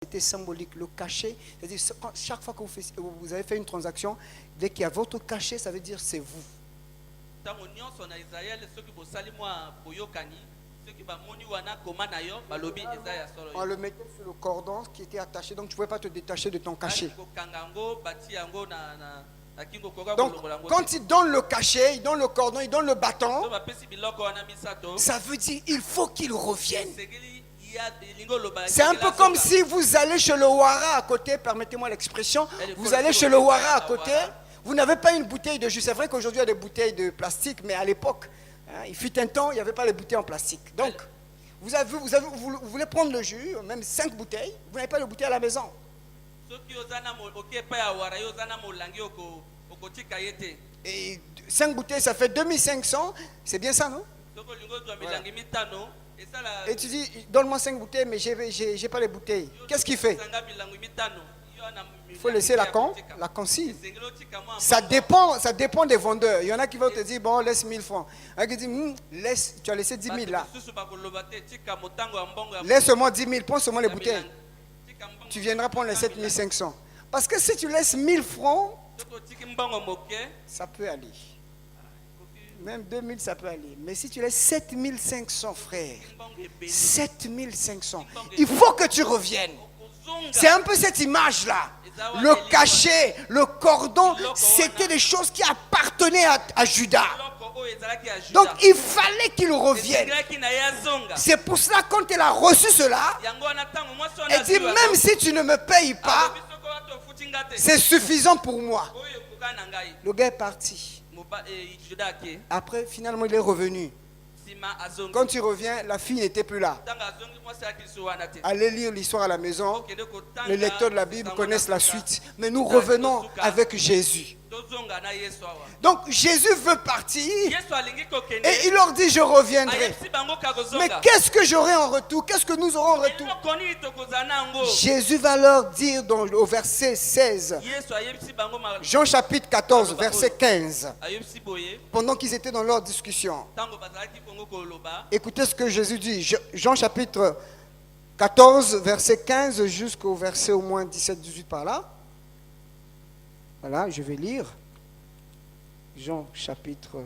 c'était symbolique. Le cachet, c'est-à-dire chaque fois que vous avez fait une transaction, dès qu'il y a votre cachet, ça veut dire c'est vous. On le mettait sur le cordon qui était attaché, donc tu ne pouvais pas te détacher de ton cachet. Donc, quand il donne le cachet, il donne le cordon, il donne le bâton, ça veut dire il faut qu'il revienne. C'est un peu comme si vous allez chez le Ouara à côté, permettez-moi l'expression, vous allez chez le Ouara à côté, vous n'avez pas une bouteille de jus. C'est vrai qu'aujourd'hui il y a des bouteilles de plastique, mais à l'époque, il fut un temps, il n'y avait pas les bouteilles en plastique. Donc, vous voulez prendre le jus, même 5 bouteilles, vous n'avez pas de bouteille à la maison. Et 5 bouteilles, ça fait 2500, c'est bien ça, non? Voilà. Et tu dis, donne-moi 5 bouteilles, mais je n'ai pas les bouteilles. Qu'est-ce qu'il fait? Il faut laisser la consigne. Ça dépend des vendeurs. Il y en a qui vont te dire, bon, laisse 1000 francs. Il y en a qui disent, tu as laissé 10 000 là. Laisse-moi 10 000, prends seulement les bouteilles. Tu viendras prendre les 7500. Parce que si tu laisses 1000 francs, ça peut aller. Même 2000, ça peut aller. Mais si tu laisses 7500, frère, 7500, il faut que tu reviennes. C'est un peu cette image-là. Le cachet, le cordon, c'était des choses qui appartenaient à Judas. Donc il fallait qu'il revienne. C'est pour cela quand elle a reçu cela, elle dit même si tu ne me payes pas, c'est suffisant pour moi. Le gars est parti. Après finalement il est revenu. Quand il revient, la fille n'était plus là. Allez lire l'histoire à la maison. Les lecteurs de la Bible connaissent la suite. Mais nous revenons avec Jésus. Donc Jésus veut partir et il leur dit je reviendrai. Mais qu'est-ce que j'aurai en retour? Qu'est-ce que nous aurons en retour? Jésus va leur dire au verset 16, Jean chapitre 14, verset 15, pendant qu'ils étaient dans leur discussion. Écoutez ce que Jésus dit, Jean chapitre 14, verset 15 jusqu'au verset au moins 17-18 par là. Voilà, je vais lire. Jean chapitre,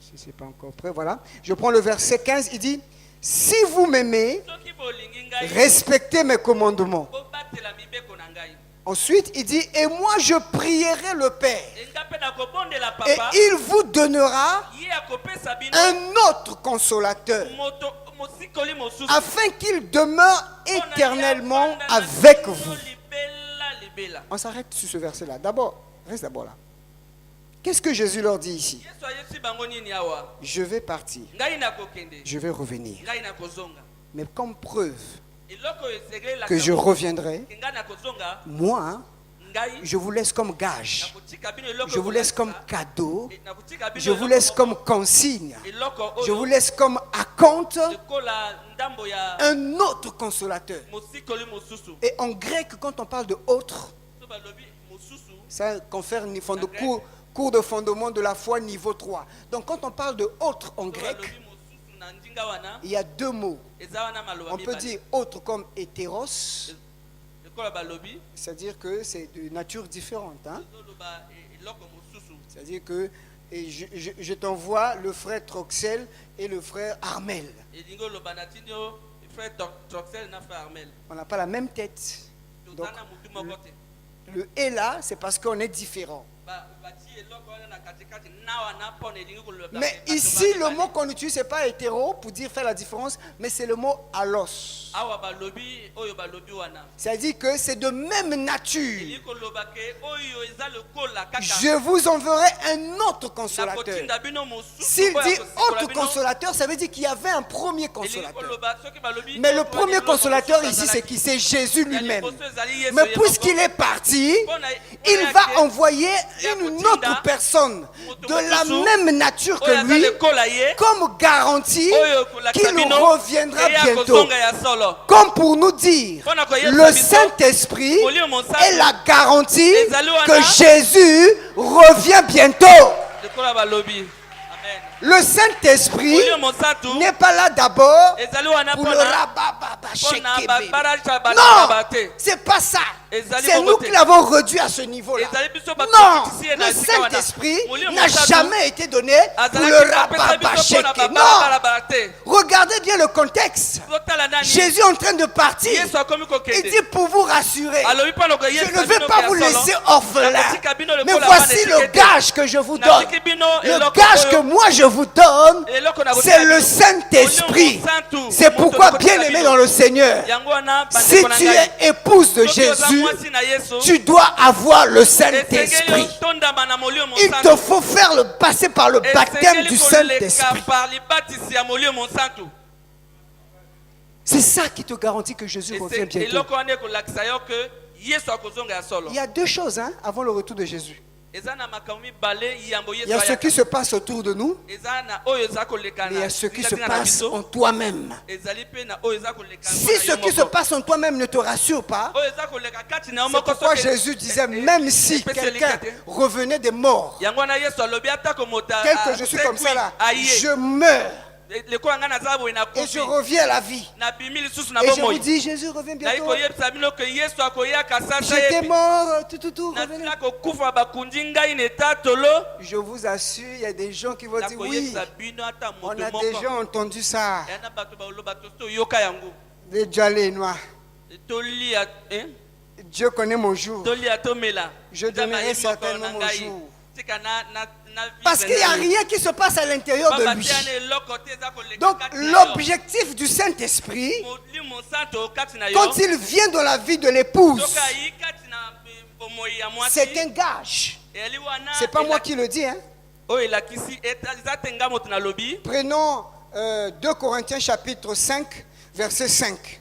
si ce n'est pas encore prêt, voilà. Je prends le verset 15, il dit, si vous m'aimez, respectez mes commandements. Ensuite, il dit, et moi je prierai le Père, et il vous donnera un autre consolateur, afin qu'il demeure éternellement avec vous. On s'arrête sur ce verset-là. Reste d'abord là. Qu'est-ce que Jésus leur dit ici? Je vais partir. Je vais revenir. Mais comme preuve que je reviendrai, moi, je vous laisse comme gage, je vous laisse comme cadeau, je vous laisse comme consigne, je vous laisse comme acompte un autre consolateur. Et en grec, quand on parle de autre, ça confère cours de fondement de la foi niveau 3. Donc quand on parle de autre en grec, il y a deux mots. On peut dire autre comme hétéros, c'est-à-dire que c'est de nature différente. Hein? C'est-à-dire que je t'envoie le frère Troxel et le frère Armel. On n'a pas la même tête. Donc, le et là, c'est parce qu'on est différent. Mais ici, le mot qu'on utilise, ce n'est pas hétéro pour dire faire la différence, mais c'est le mot allos. C'est-à-dire que c'est de même nature. Je vous enverrai un autre consolateur. S'il dit autre consolateur, ça veut dire qu'il y avait un premier consolateur. Mais le premier consolateur ici, c'est qui? C'est Jésus lui-même. Mais puisqu'il est parti, il va envoyer une autre personne de la même nature que lui, comme garantie qu'il reviendra bientôt. Comme pour nous dire, le Saint-Esprit est la garantie que Jésus revient bientôt. Le Saint-Esprit n'est pas là d'abord pour le rabat. Non, c'est pas ça. C'est nous qui l'avons réduit à ce niveau-là. Non, le Saint-Esprit n'a jamais été donné pour le rabat. Non, regardez bien le contexte. Jésus est en train de partir. Il dit pour vous rassurer, je ne vais pas vous laisser orphelin. Mais voici le gage que je vous donne. Le gage que moi je vous donne, c'est le Saint-Esprit. C'est pourquoi, bien aimé dans le Seigneur, si tu es épouse de Jésus, tu dois avoir le Saint-Esprit. Il te faut passer par le baptême du Saint-Esprit. C'est ça qui te garantit que Jésus revient bientôt. Il y a deux choses avant le retour de Jésus. Il y a ce qui se passe autour de nous, mais il y a ce qui se passe en toi-même. Si ce qui se passe en toi-même ne te rassure pas, c'est pourquoi Jésus disait, même si quelqu'un revenait des morts, tel que je suis comme ça là, je meurs. Et je reviens à la vie. Et je vous dis, Jésus revient bientôt. J'étais mort, tout, revenez. Je vous assure, il y a des gens qui vont dire, oui, on a déjà entendu ça. Les Djalé noirs. Dieu connaît mon jour. Je donnerai certainement mon jour. Parce qu'il n'y a rien qui se passe à l'intérieur de lui. Donc l'objectif du Saint-Esprit, quand il vient dans la vie de l'épouse, c'est un gage. C'est pas moi qui le dis. Prenons 2 Corinthiens chapitre 5, verset 5.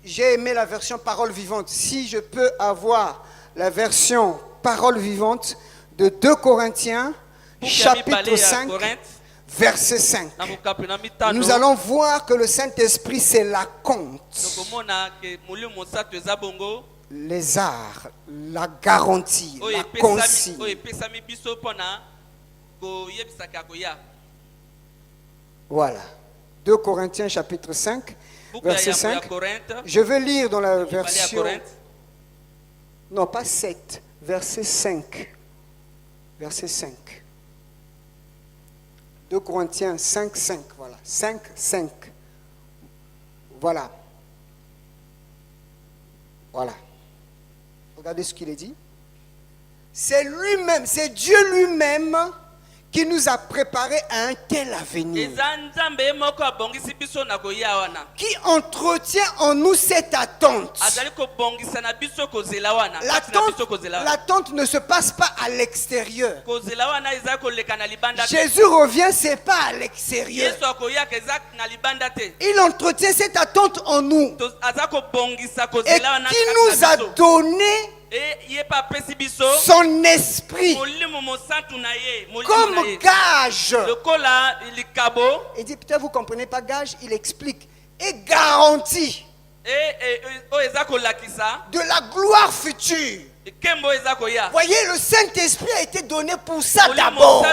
J'ai aimé la version parole vivante. Si je peux avoir la version parole vivante de 2 Corinthiens, chapitre 5, verset 5. Nous allons voir que le Saint-Esprit, c'est la compte, les arts, la garantie, la consigne. Voilà. 2 Corinthiens chapitre 5, verset 5. Je vais lire dans la version... Non, pas 7, verset 5. Verset 5. 2 Corinthiens 5, 5. Voilà. 5, 5. Voilà. Voilà. Regardez ce qu'il est dit. C'est lui-même, c'est Dieu lui-même qui nous a préparé à un tel avenir, qui entretient en nous cette attente. L'attente ne se passe pas à l'extérieur. Jésus revient, c'est pas à l'extérieur. Il entretient cette attente en nous et qui nous a donné son esprit comme gage. Il dit, peut-être vous ne comprenez pas gage, il explique. Et garantie de la gloire future. Voyez, le Saint-Esprit a été donné pour ça d'abord.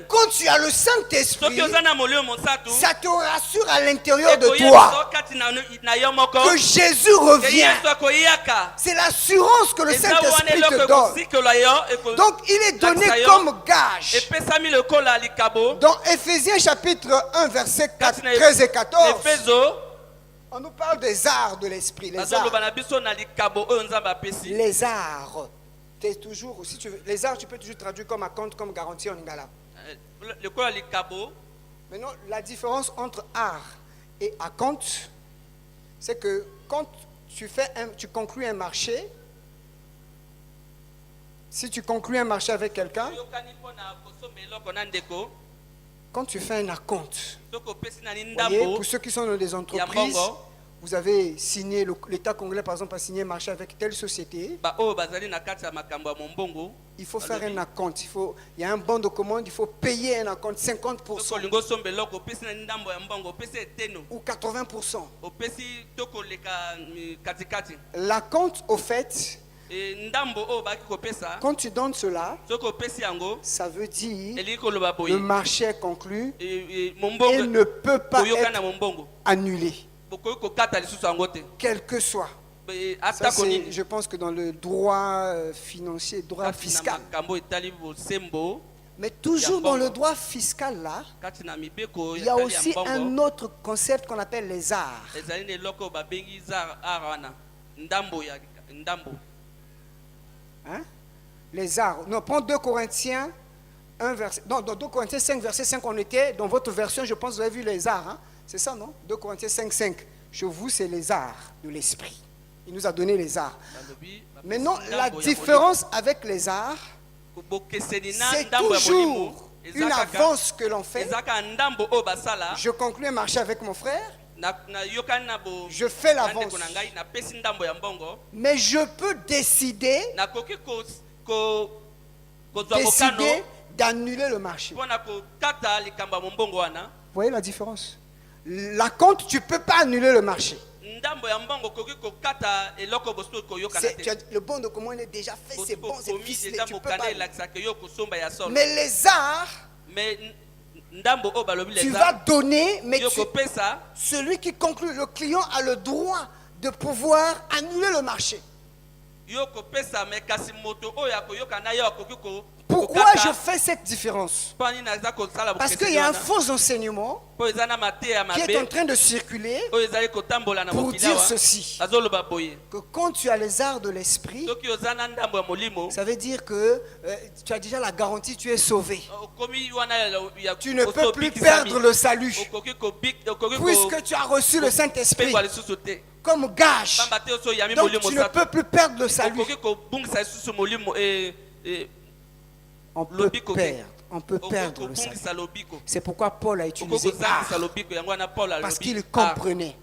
Quand tu as le Saint-Esprit, ça te rassure à l'intérieur de toi que Jésus revient. C'est l'assurance que le Saint-Esprit te donne. Donc il est donné comme gage. Dans Éphésiens chapitre 1 verset 13 et 14, on nous parle des arts de l'esprit. Les arts. Toujours, si tu veux, les arts, tu peux toujours traduire comme compte, comme garantie en lingala. Maintenant, la différence entre art et compte, c'est que quand tu conclus un marché, si tu conclus un marché avec quelqu'un, quand tu fais un acompte, pour ceux qui sont dans des entreprises, vous avez signé, l'État congolais par exemple a signé un marché avec telle société, il faut faire un acompte, il y a un bon de commande, il faut payer un acompte 50% ou 80%. L'acompte au fait, quand tu donnes cela, ça veut dire le marché est conclu et ne peut pas être annulé, quel que soit. Ça, je pense que dans le droit financier, droit fiscal. Mais toujours dans le droit fiscal là, il y a aussi un autre concept qu'on appelle les arts. Hein? Les arts. Non, prends 2 Corinthiens 1 verset. Non, dans 2 Corinthiens 5 verset 5 on était. Dans votre version, je pense que vous avez vu les arts. Hein? C'est ça, non? 2 Corinthiens 5, 5. Chez vous, c'est les arts de l'esprit. Il nous a donné les arts. Maintenant, la différence avec les arts, c'est toujours une avance que l'on fait. Je conclus un marché avec mon frère. Je fais l'avance. Mais je peux décider d'annuler le marché. Vous voyez la différence? La compte, tu ne peux pas annuler le marché. Le bon de commande est déjà fait, c'est bon, c'est ficelé, tu peux pas. Mais les arts, tu vas donner, mais celui qui conclut, le client a le droit de pouvoir annuler le marché. Pourquoi je fais cette différence? Parce qu'il y a un faux enseignement qui est en train de circuler pour dire ceci, que quand tu as les arts de l'esprit, ça veut dire que tu as déjà la garantie, tu es sauvé. Tu ne peux plus perdre le salut puisque tu as reçu le Saint-Esprit comme gage. Donc tu ne peux plus perdre le salut. On peut perdre le salut. C'est pourquoi Paul a utilisé art, parce qu'il comprenait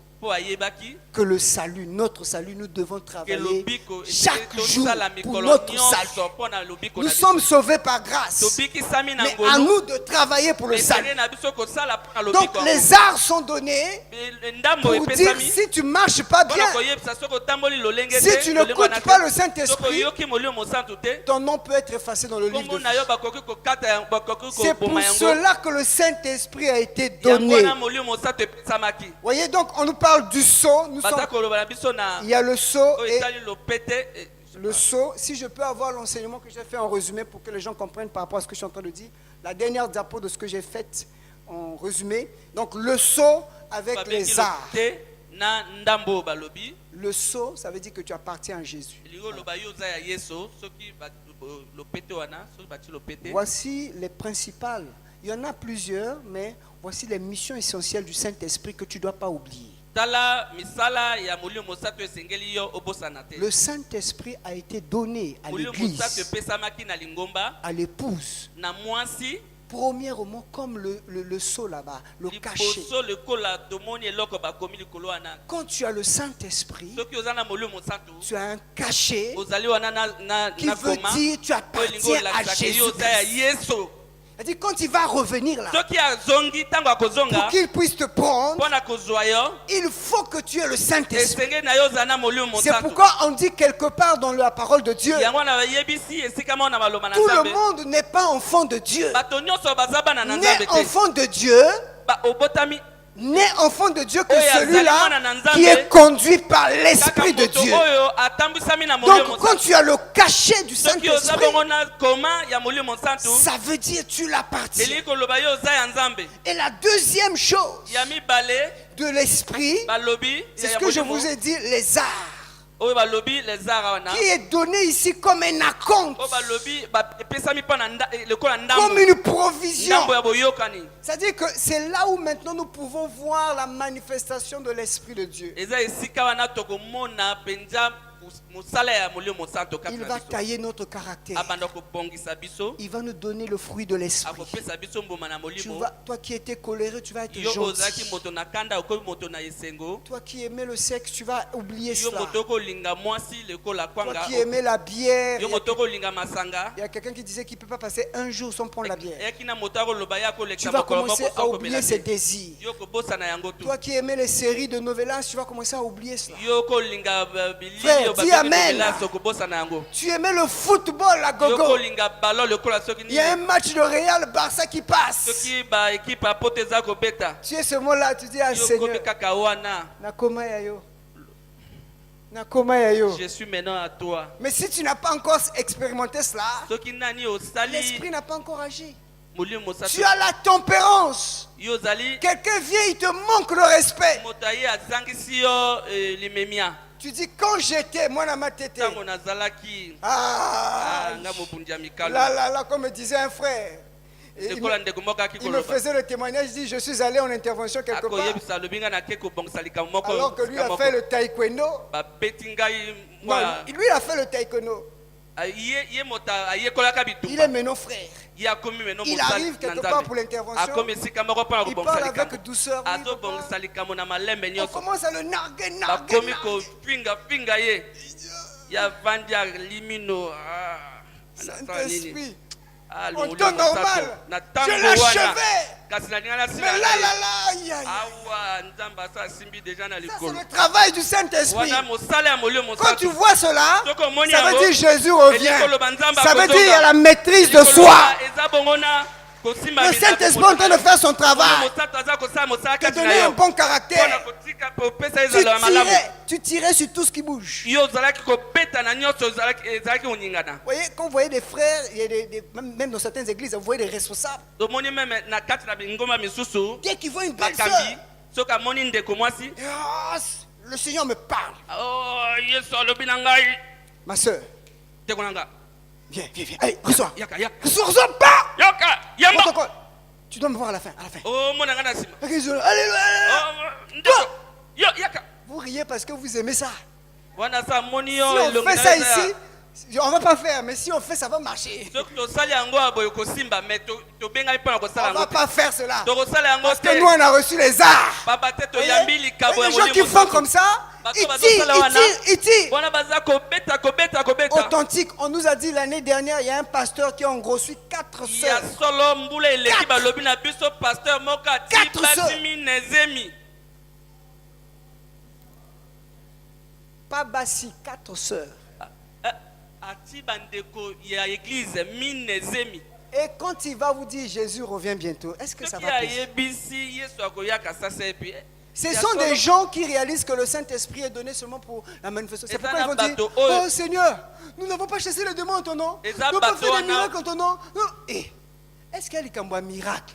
que le salut, notre salut, nous devons travailler chaque jour pour notre salut. Nous sommes sauvés par grâce, mais à nous de travailler pour le salut. Donc les arts sont donnés pour dire si tu ne marches pas bien, si tu n'écoutes pas le Saint-Esprit, ton nom peut être effacé dans le livre de vie. C'est pour cela que le Saint-Esprit a été donné. Voyez, donc on nous parle du sceau. Il y a le sceau et le sceau. Si je peux avoir l'enseignement que j'ai fait en résumé pour que les gens comprennent par rapport à ce que je suis en train de dire, la dernière diapo de ce que j'ai fait en résumé. Donc le sceau avec les arts. Le sceau, ça veut dire que tu appartiens à Jésus. Voici les principales. Il y en a plusieurs, mais voici les missions essentielles du Saint-Esprit que tu ne dois pas oublier. Le Saint-Esprit a été donné à l'Église, à l'épouse. Premièrement, comme le sceau là-bas, le cachet. Quand tu as le Saint-Esprit, tu as un cachet qui veut dire tu appartiens à Jésus-Christ. C'est-à-dire quand il va revenir là, pour qu'il puisse te prendre, il faut que tu aies le Saint-Esprit. C'est pourquoi on dit quelque part dans la parole de Dieu, tout le monde n'est pas enfant de Dieu. Né enfant de Dieu, né enfant de Dieu que celui-là qui est conduit par l'Esprit de Dieu. Donc quand tu as le cachet du Saint-Esprit, ça veut dire tu l'appartiens. Et la deuxième chose de l'Esprit, c'est ce que je vous ai dit, les arts, qui est donné ici comme un acompte, comme une provision. C'est-à-dire que c'est là où maintenant nous pouvons voir la manifestation de l'Esprit de Dieu. Il va tailler notre caractère. Il va nous donner le fruit de l'Esprit. Toi qui étais coléré, tu vas être gentil. Toi qui aimais le sexe, tu vas oublier cela. Toi qui aimais la bière, il y a quelqu'un qui disait qu'il ne peut pas passer un jour sans prendre la bière. Tu vas commencer à oublier ses désirs. Toi qui aimais les séries de novellas, tu vas commencer à oublier cela. Frère, dis amen. Tu aimais le football à gogo. Il y a un match de Real Barça qui passe. Tu es ce mot-là, tu dis à Seigneur, je suis maintenant à toi. Mais si tu n'as pas encore expérimenté cela, l'Esprit n'a pas encore agi. Tu as la tempérance. Quelqu'un vient, il te manque le respect. Tu dis quand j'étais, moi dans ma tête. Là, comme me disait un frère. Il me faisait le témoignage, il dit je suis allé en intervention quelque part. Alors que lui a fait le taekwondo. Non, lui a fait le taekwondo. Il est maintenant frère. Il arrive quelque part pour l'intervention. Il parle avec douceur. On commence à le narguer. Saint-Esprit. En temps normal, je l'achevais. Mais là, c'est le travail du Saint-Esprit. Quand tu vois cela, ça veut dire Jésus revient. Ça veut dire il y a la maîtrise de soi. Le Saint-Esprit est en train de faire son travail. Te donner un bon caractère. Tu tirais sur tout ce qui bouge. Vous voyez, quand vous voyez des frères, il y a même dans certaines églises, vous voyez des responsables. Dès qu'ils voient une belle soeur, le Seigneur me parle. Ma soeur, viens. Allez, reçois. Reçois pas. Tu dois me voir à la fin. Vous riez parce que vous aimez ça. Si on fait ça ici, On va pas faire, mais si on fait, ça va marcher. On va pas faire cela. Parce que nous, on a reçu les arts. Les gens qui font comme ça, ils tirent. Authentique, on nous a dit l'année dernière, il y a un pasteur qui a en gros 4 sœurs. 4 sœurs. Pas Bassi, 4 sœurs. Et quand il va vous dire Jésus revient bientôt, est-ce que ça va passer? Ce sont des gens qui réalisent que le Saint-Esprit est donné seulement pour la manifestation. C'est pourquoi ils vont dire, oh Seigneur, nous n'avons pas chassé les démons en ton nom. Nous n'avons pas fait des miracles en ton nom. Et est-ce qu'il y a un miracle?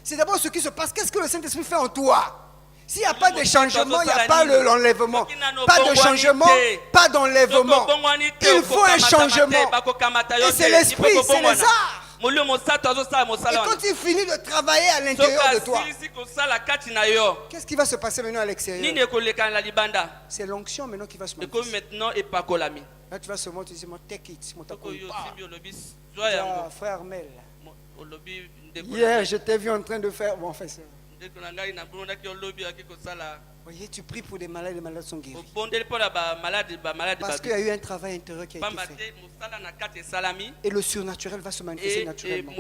C'est d'abord ce qui se passe. Qu'est-ce que le Saint-Esprit fait en toi? S'il n'y a pas de changement, il n'y a pas l'enlèvement. Pas de changement, pas d'enlèvement. Il faut un changement. Et c'est l'esprit, c'est les arts. Et quand il finit de travailler à l'intérieur de toi, qu'est-ce qui va se passer maintenant à l'extérieur? C'est l'onction maintenant qui va se manifester. Là tu vas se montrer, tu dis, take it. Frère Mel. Hier, je t'ai vu en train de faire... Bon, enfin, voyez, tu pries pour des malades, les malades sont guéris. Parce qu'il y a eu un travail intérieur qui a été fait. Et le surnaturel va se manifester naturellement.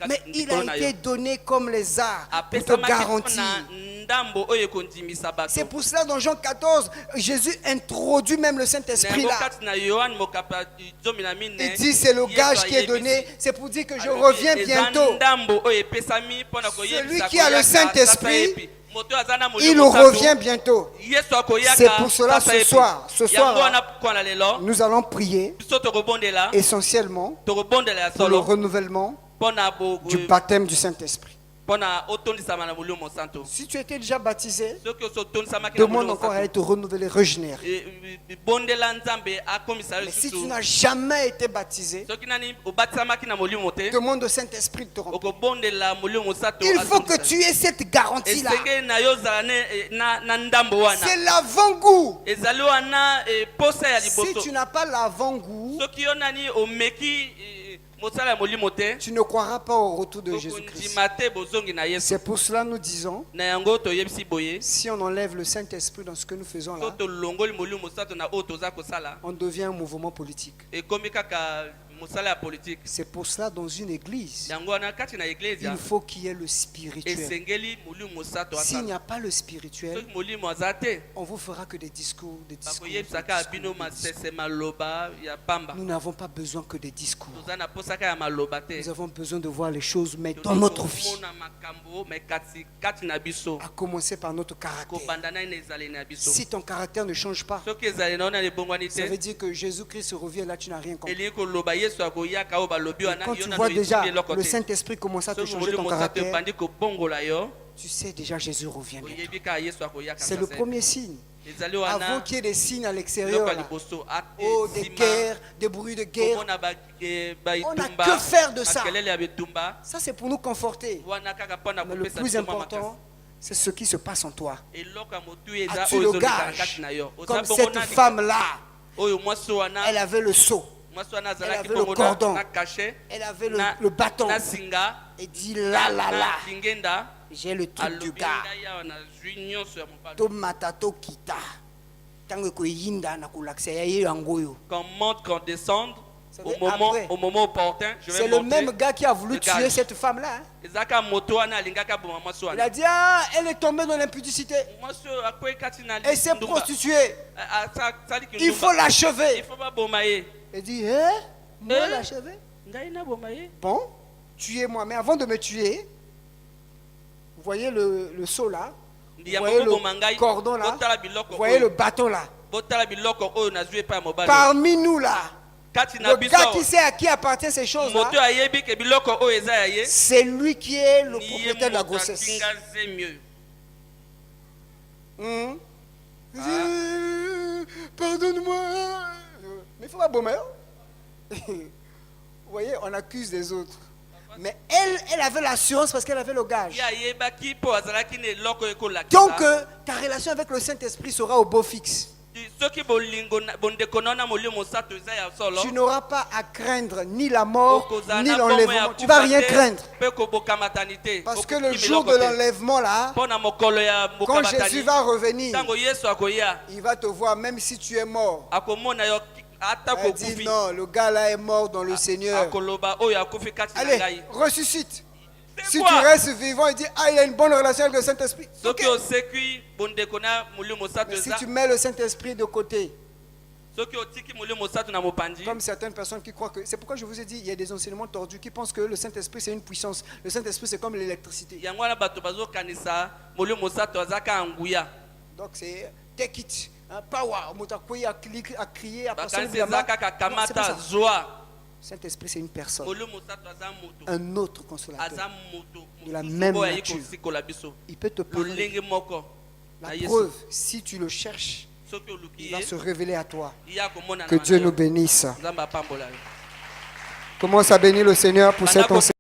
Mais il a été donné comme les arts pour te garantir. C'est pour cela dans Jean 14, Jésus introduit même le Saint-Esprit là. Il dit c'est le gage qui est donné, c'est pour dire que je reviens bientôt. Celui qui a le Saint-Esprit, il revient bientôt. C'est pour cela ce soir, nous allons prier essentiellement pour le renouvellement du baptême du Saint-Esprit. Si tu étais déjà baptisé, demande encore à être renouvelé, régénéré. Mais si tu n'as jamais été baptisé, demande au Saint-Esprit de te remplir. Il faut que tu aies cette garantie-là. C'est l'avant-goût. Si tu n'as pas l'avant-goût, tu ne croiras pas au retour de Jésus-Christ. C'est pour cela que nous disons, si on enlève le Saint-Esprit dans ce que nous faisons là, on devient un mouvement politique. C'est pour cela dans une église, il faut qu'il y ait le spirituel. S'il n'y a pas le spirituel, on vous fera que des discours. Nous n'avons pas besoin que des discours. Nous avons besoin de voir les choses, mais dans notre vie. À commencer par notre caractère. Si ton caractère ne change pas, ça veut dire que Jésus-Christ revient là, tu n'as rien compris. Quand tu vois déjà le Saint-Esprit commence à te changer ton caractère, tu sais déjà Jésus revient bientôt. C'est le premier signe. Avant qu'il y ait des signes à l'extérieur, oh, des guerres, des bruits de guerre, on n'a que faire de ça. Ça c'est pour nous conforter. Mais le plus important, c'est ce qui se passe en toi. As-tu le gage? Comme cette femme-là, elle avait le seau, elle avait le cordon, elle avait le bâton, et dit là, j'ai le truc du gars. Qu'on monte, qu'on descende, au moment opportun, je vais c'est le même gars qui a voulu tuer cette femme-là. Il a dit, ah, elle est tombée dans l'impudicité. Elle s'est prostituée. Il faut l'achever. Il dit, moi l'achever? Bon, tuez-moi. Mais avant de me tuer, vous voyez le seau là, vous voyez le cordon là, vous voyez le bâton là. Parmi nous là, le gars qui sait à qui appartient ces choses là, c'est lui qui est le propriétaire de la grossesse. Pardonne-moi. Mais il faut pas bomber. Vous voyez, on accuse les autres. Mais elle avait l'assurance parce qu'elle avait le gage. ye ayebaki mpo azalaki na eloko ekolakisa. Donc, ta relation avec le Saint-Esprit sera au beau fixe. soki bondeko na molimo mosantu eza ya solo, Tu n'auras pas à craindre ni la mort, okozala ni na bomoi ya l'enlèvement. Tu ne vas rien kufa te, craindre. mpe kobokamatani te. Parce que le Okoki jour biloko de te. l'enlèvement là, Mpo na mokolo ya quand bokamatani, Jésus va revenir, ntango yesu akoya il va te voir même si tu es mort. akomona yo ata Il dit kokufi, non, le gars là est mort dans le Seigneur. akoloba oyo akufi kati na Allez, ngai. ressuscite. C'est Si quoi? tu restes vivant, il dit ah, il a une bonne relation avec le Saint-Esprit. Ok. soki osekwi bondeko na molimo mosantu Mais si eza, tu mets le Saint-Esprit de côté, soki otiki molimo mosantu na mopandi, comme certaines personnes qui croient que... C'est pourquoi je vous ai dit, il y a des enseignements tordus qui pensent que le Saint-Esprit c'est une puissance. Le Saint-Esprit c'est comme l'électricité. yango wana bato bazokanisa molimo mosantu azaka nguya. Donc c'est take it, hein, power, moutakoui a crié, à personne. bakanisi eza kaka kamata zwa. Saint-Esprit c'est une personne, molimo mosantu aza moto, un autre consolateur. aza moto De la mosusu même oyo ayi nature. kosikola biso Il peut te parler. lolenge moko La na Yesu. preuve, si tu le cherches, soki oluki il va ye se révéler à toi. ya komona Que Dieu nous bénisse. nzambe apambola yo. Commence à bénir le Seigneur pour cet enseignement.